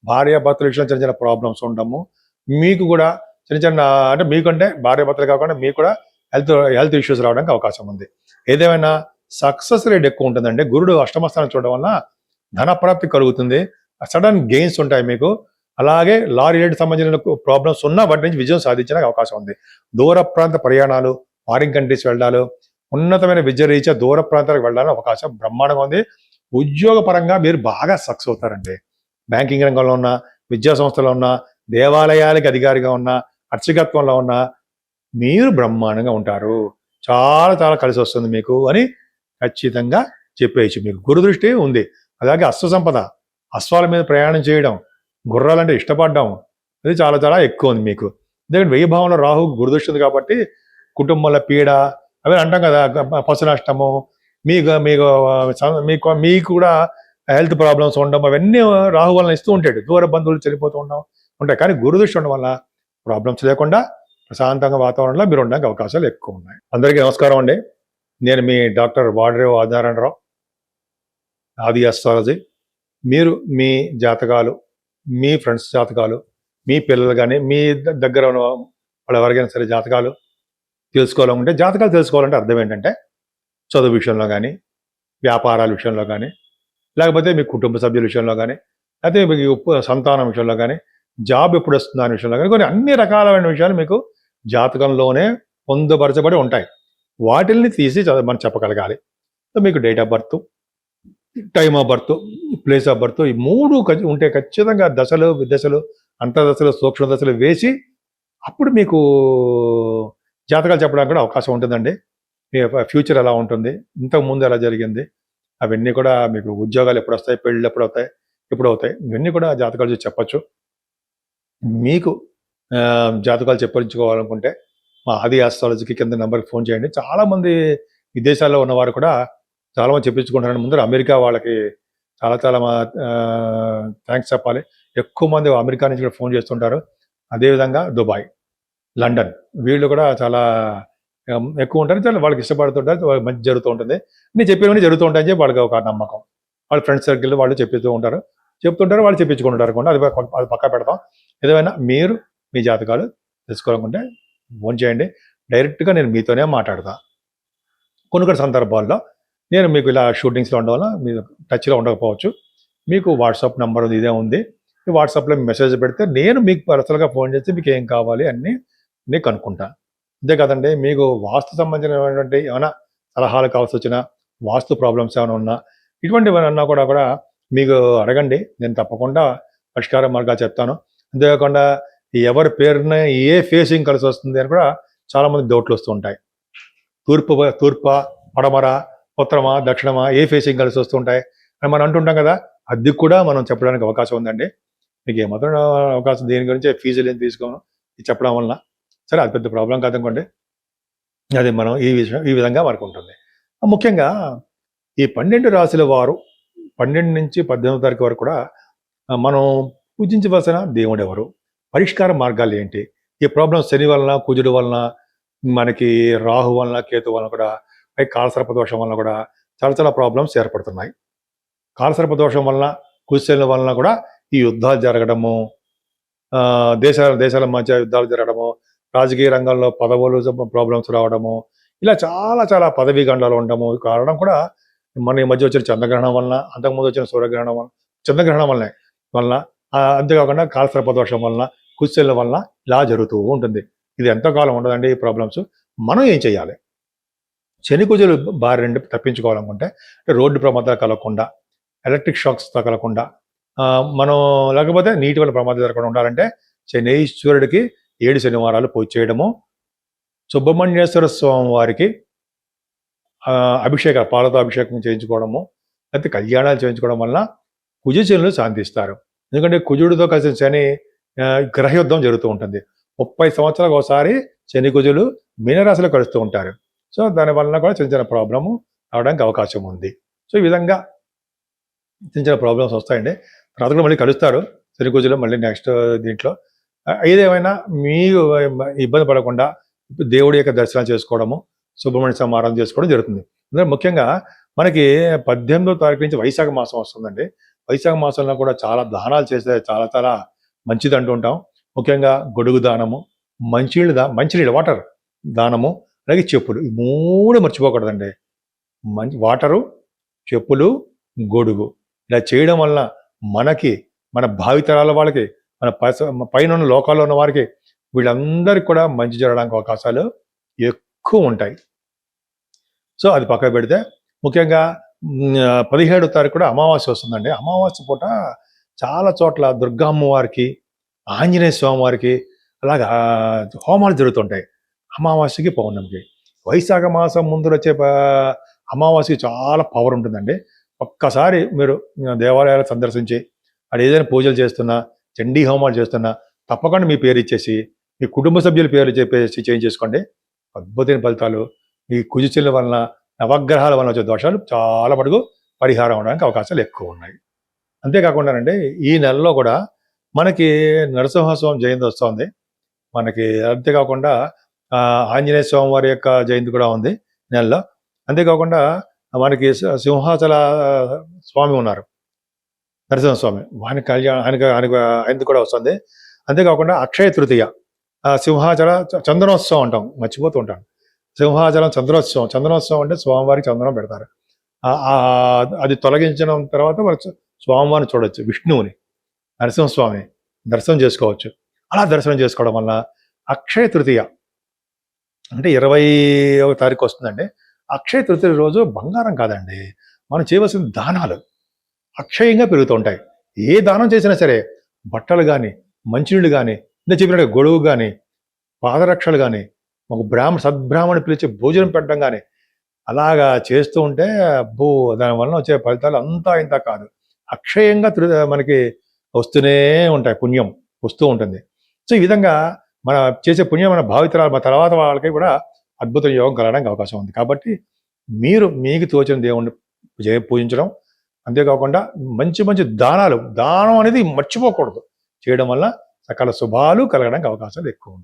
భార్యాభర్తల విషయంలో చిన్న చిన్న ప్రాబ్లమ్స్ ఉండడము, మీకు కూడా చిన్న అంటే మీకంటే భార్యాభర్తలు కాకుండా మీకు కూడా హెల్త్ ఇష్యూస్ రావడానికి అవకాశం ఉంది. ఏదేమైనా సక్సెస్ రేట్ ఎక్కువ ఉంటుందండి. గురుడు అష్టమస్థానం చూడడం వల్ల ధనప్రాప్తి కలుగుతుంది. సడన్ గెయిన్స్ ఉంటాయి మీకు. అలాగే లా రిలేటెడ్ సంబంధించిన ప్రాబ్లమ్స్ ఉన్నా వాటి నుంచి విజయం సాధించడానికి అవకాశం ఉంది. దూర ప్రాంత ప్రయాణాలు, ఫారిన్ కంట్రీస్ వెళ్ళాలి, ఉన్నతమైన విద్య రీత్యా దూర ప్రాంతాలకు వెళ్ళాలని అవకాశం బ్రహ్మాండంగా ఉంది. ఉద్యోగ పరంగా మీరు బాగా సక్సెస్ అవుతారండి. బ్యాంకింగ్ రంగంలో ఉన్న, విద్యా సంస్థలో ఉన్న, దేవాలయాలకు అధికారిగా ఉన్న, అర్చకత్వంలో ఉన్న మీరు బ్రహ్మాండంగా ఉంటారు. చాలా కలిసి వస్తుంది మీకు అని ఖచ్చితంగా చెప్పేయచ్చు. మీకు గురు దృష్టి ఉంది. అలాగే అశ్వ సంపద, అశ్వాల మీద ప్రయాణం చేయడం, గుర్రాలంటే ఇష్టపడడం, అది చాలా ఎక్కువ ఉంది మీకు. ఎందుకంటే 1000 భావంలో రాహు గురుదృష్టి ఉంది కాబట్టి కుటుంబంలో పీడ అవి అంటాం కదా, పశు నష్టము, మీకు కూడా హెల్త్ ప్రాబ్లమ్స్ ఉండడం, అవన్నీ రాహు వలన ఇస్తూ ఉంటాడు. దూర బంధువులు చనిపోతూ ఉంటాయి. కానీ గురుదృష్టి ఉండడం వల్ల ప్రాబ్లమ్స్ లేకుండా ప్రశాంతంగా వాతావరణంలో మీరు ఉండడానికి అవకాశాలు ఎక్కువ ఉన్నాయి. అందరికీ నమస్కారం అండి. నేను మీ డాక్టర్ వాడరేవు ఆదినారాయణరావు, ఆది ఆస్ట్రాలజీ. మీరు మీ జాతకాలు, మీ ఫ్రెండ్స్ జాతకాలు, మీ పిల్లలు కానీ, మీ దగ్గర ఉన్న వాళ్ళు ఎవరికైనా సరే జాతకాలు తెలుసుకోవాలనుకుంటే, జాతకాలు తెలుసుకోవాలంటే అర్థం ఏంటంటే చదువు విషయంలో కానీ, వ్యాపారాల విషయంలో కానీ, లేకపోతే మీ కుటుంబ సభ్యుల విషయంలో కానీ, లేకపోతే మీకు సంతానం విషయంలో కానీ, జాబ్ ఎప్పుడు వస్తుంది అనే విషయంలో కానీ, కొన్ని అన్ని రకాలైన విషయాలు మీకు జాతకంలోనే పొందుపరచబడి ఉంటాయి. వాటిల్ని తీసి మనం చెప్పగలగాలి. సో మీకు date of birth, time of birth, place of birth, ఈ 3 ఉంటే ఖచ్చితంగా దశలు, విదశలు, అంతర్దశలు, సూక్ష్మ దశలు వేసి అప్పుడు మీకు జాతకాలు చెప్పడానికి కూడా అవకాశం ఉంటుందండి. మీ ఫ్యూచర్ ఎలా ఉంటుంది, ఇంతకుముందు ఎలా జరిగింది, అవన్నీ కూడా మీకు ఉద్యోగాలు ఎప్పుడు వస్తాయి, పెళ్ళిళ్ళు ఎప్పుడు అవుతాయి, ఎప్పుడు అవుతాయి, ఇవన్నీ కూడా జాతకాలు చూసి చెప్పచ్చు. మీకు జాతకాలు చెప్పించుకోవాలనుకుంటే మా ఆది ఆస్ట్రాలజీకి కింద నెంబర్కి ఫోన్ చేయండి. చాలామంది విదేశాల్లో ఉన్నవారు కూడా చాలామంది చెప్పించుకుంటారని ముందర అమెరికా వాళ్ళకి చాలా చాలా థ్యాంక్స్ చెప్పాలి. ఎక్కువ మంది అమెరికా నుంచి కూడా ఫోన్ చేస్తుంటారు. అదేవిధంగా దుబాయ్, లండన్, వీళ్ళు కూడా చాలా ఎక్కువ ఉంటారు. చాలా వాళ్ళకి ఇష్టపడుతుంటారు, మంచి జరుగుతూ ఉంటుంది. నేను చెప్పినవన్నీ జరుగుతూ ఉంటాయని చెప్పి వాళ్ళకి ఒక నమ్మకం. వాళ్ళ ఫ్రెండ్స్ సర్కిల్ వాళ్ళు చెప్తుంటారు, వాళ్ళు చెప్పించుకుంటారు కూడా. అది పక్కా పెడతాం. ఏదైనా మీరు మీ జాతకాలు తెలుసుకోవాలనుకుంటే ఫోన్ చేయండి. డైరెక్ట్గా నేను మీతోనే మాట్లాడతా. కొన్ని సందర్భాల్లో నేను మీకు ఇలా షూటింగ్స్లో ఉండడం వల్ల మీరు టచ్లో ఉండకపోవచ్చు. మీకు వాట్సాప్ నెంబర్ ఇదే ఉంది. ఈ వాట్సాప్లో మెసేజ్ పెడితే నేను మీకు పర్సనల్గా ఫోన్ చేసి మీకు ఏం కావాలి అన్నీ నేను కనుక్కుంటాను. అంతే కదండి. మీకు వాస్తు సంబంధించినటువంటి ఏమైనా సలహాలు కావాల్సి వచ్చినా, వాస్తు ప్రాబ్లమ్స్ ఏమైనా ఉన్నా, ఇటువంటివి అన్నా కూడా మీకు అడగండి. నేను తప్పకుండా పరిష్కార మార్గాలు చెప్తాను. అంతేకాకుండా ఎవరి పేరున ఏ ఫేసింగ్ కలిసి వస్తుంది అని కూడా చాలామంది డౌట్లు వస్తూ ఉంటాయి. తూర్ప, పడమర, ఉత్తరమా, దక్షిణమా, ఏ ఫేసింగ్ కలిసి వస్తుంటాయి అని మనం అంటుంటాం కదా. అది కూడా మనం చెప్పడానికి అవకాశం ఉందండి. మీకు ఏమాత్రం అవకాశం, దేని గురించి ఫీజులు ఏం తీసుకోను చెప్పడం వలన సరే, అది పెద్ద ప్రాబ్లం కాదనుకోండి. అది మనం ఈ విధంగా మనకు ఉంటుంది. ముఖ్యంగా ఈ 12 రాశుల వారు 12 నుంచి 18వ తారీఖు వరకు కూడా మనం పూజించవలసిన దేవుడు ఎవరు, పరిష్కార మార్గాలు ఏంటి, ఈ ప్రాబ్లమ్స్ శని వలన, కుజుడు వలన, మనకి రాహు వలన, కేతు వలన కూడా, కాలసర్ప దోషం వలన కూడా చాలా చాలా ప్రాబ్లమ్స్ ఏర్పడుతున్నాయి. కాలసర్ప దోషం వలన, కుజశనుల వలన కూడా ఈ యుద్ధాలు జరగడము, దేశాల మధ్య యుద్ధాలు జరగడము, రాజకీయ రంగంలో పదవులు ప్రాబ్లమ్స్ రావడము, ఇలా చాలా చాలా పదవీ గండాలు ఉండడము కారణం కూడా మన ఈ మధ్య వచ్చిన చంద్రగ్రహణం వలన, అంతకుముందు వచ్చిన సూర్యగ్రహణం వలన, చంద్రగ్రహణం వలన, అంతేకాకుండా కాలసర్ప దోషం వలన, కుజశనుల వలన ఇలా జరుగుతూ ఉంటుంది. ఇది ఎంతకాలం ఉండదండి ఈ ప్రాబ్లమ్స్. మనం ఏం చేయాలి? శని కుజులు బారి నుండి తప్పించుకోవాలనుకుంటే రోడ్డు ప్రమాదాలు కలగకుండా, ఎలక్ట్రిక్ షాక్స్ తగలకుండా, మనం లేకపోతే నీటి వల్ల ప్రమాదం జరగకుండా ఉండాలంటే శనీశ్వరుడికి 7 శనివారాలు పూజ చేయడము, సుబ్రహ్మణ్యేశ్వర స్వామి వారికి పాలతో అభిషేకం చేయించుకోవడము, లేకపోతే కళ్యాణాలు చేయించుకోవడం వల్ల కుజశనులు శాంతిస్తారు. ఎందుకంటే కుజుడితో కలిసి శని గ్రహయుద్ధం జరుగుతూ ఉంటుంది. 30 సంవత్సరాలకు ఒకసారి శని కుజులు మీనరాశిలో కలుస్తూ ఉంటారు. సో దానివల్ల కూడా చిన్న చిన్న ప్రాబ్లము రావడానికి అవకాశం ఉంది. సో ఈ విధంగా చిన్న ప్రాబ్లమ్స్ వస్తాయండి. తర్వాత కూడా మళ్ళీ కలుస్తారు శని కుజులు మళ్ళీ నెక్స్ట్ దీంట్లో. ఏదేమైనా మీరు ఇబ్బంది పడకుండా దేవుడి యొక్క దర్శనం చేసుకోవడము, సుబ్రహ్మణ్య సమారాధన చేసుకోవడం జరుగుతుంది. అందులో ముఖ్యంగా మనకి 18వ తారీఖు నుంచి వైశాఖ మాసం వస్తుందండి. వైశాఖ మాసంలో కూడా చాలా దానాలు చేస్తే చాలా చాలా మంచిది అంటుంటాం. ముఖ్యంగా గొడుగు దానము, మంచినీళ్ళు వాటర్ దానము, అలాగే చెప్పులు, ఈ 3 మర్చిపోకూడదండి. వాటరు, చెప్పులు, గొడుగు ఇలా చేయడం వలన మనకి, మన భావితరాల వాళ్ళకి, మన పైన ఉన్న లోకాల్లో ఉన్న వారికి, వీళ్ళందరికీ కూడా మంచి జరగడానికి అవకాశాలు ఎక్కువ ఉంటాయి. సో అది పక్కన పెడితే ముఖ్యంగా 17వ తారీఖు కూడా అమావాస్య వస్తుందండి. అమావాస్య పూట చాలా చోట్ల దుర్గా అమ్మవారికి, ఆంజనేయ స్వామి వారికి అలాగా హోమాలు జరుగుతుంటాయి. అమావాస్యకి, పౌర్ణమికి. వైశాఖ మాసం ముందు వచ్చే అమావాస్యకి చాలా పవర్ ఉంటుందండి. ఒక్కసారి మీరు దేవాలయాలు సందర్శించి అది ఏదైనా పూజలు చేస్తున్నా, చండీ హోమాలు చేస్తున్నా తప్పకుండా మీ పేరు ఇచ్చేసి, మీ కుటుంబ సభ్యుల పేరు చెప్పేసి చేయించేసుకోండి. అద్భుతమైన ఫలితాలు. ఈ కుజశనుల వలన, నవగ్రహాల వలన వచ్చే దోషాలు చాలా మటుకు పరిహారం అవడానికి అవకాశాలు ఎక్కువ ఉన్నాయి. అంతేకాకుండానండి ఈ నెలలో కూడా మనకి నరసింహస్వామి జయంతి వస్తుంది మనకి. అంతేకాకుండా ఆంజనేయ స్వామి వారి యొక్క జయంతి కూడా ఉంది నెలలో. అంతేకాకుండా మనకి సింహాచల స్వామి ఉన్నారు. నరసింహస్వామి ఆయన కళ్యాణం ఆయనకు కూడా వస్తుంది. అంతేకాకుండా అక్షయ తృతీయ, సింహాచల చందనోత్సవం అంటాం, మర్చిపోతూ ఉంటాను. సింహాచలం చందనోత్సవం అంటే స్వామివారికి చందనం పెడతారు. అది తొలగించిన తర్వాత మనం స్వామివారిని చూడొచ్చు, విష్ణువుని, నరసింహస్వామిని దర్శనం చేసుకోవచ్చు. అలా దర్శనం చేసుకోవడం వల్ల అక్షయ తృతీయ అంటే 21వ తారీఖు వస్తుందండి. అక్షయ తృతీయ రోజు బంగారం కాదండి, మనం చేయవలసిన దానాలు అక్షయంగా పెరుగుతూ ఉంటాయి. ఏ దానం చేసినా సరే, బట్టలు కానీ, మంచినీళ్ళు కానీ, ఇంత చెప్పినట్టు గొడుగు కానీ, పాదరక్షలు కానీ, ఒక సద్బ్రాహ్మణి పిలిచి భోజనం పెట్టడం కానీ, అలాగా చేస్తూ ఉంటే అబ్బో దానివల్ల వచ్చే ఫలితాలు అంతా ఇంత కాదు, అక్షయంగా మనకి వస్తూనే ఉంటాయి, పుణ్యం వస్తూ ఉంటుంది. సో ఈ విధంగా మన చేసే పుణ్యం మన భావితరాలు, మన తర్వాత వాళ్ళకి కూడా అద్భుత యోగం కలగడానికి అవకాశం ఉంది. కాబట్టి మీకు తోచిన దేవుణ్ణి పూజించడం, అంతేకాకుండా మంచి మంచి దానం అనేది మర్చిపోకూడదు. చేయడం వల్ల సకల శుభాలు కలగడానికి అవకాశాలు ఎక్కువ ఉన్నాయి.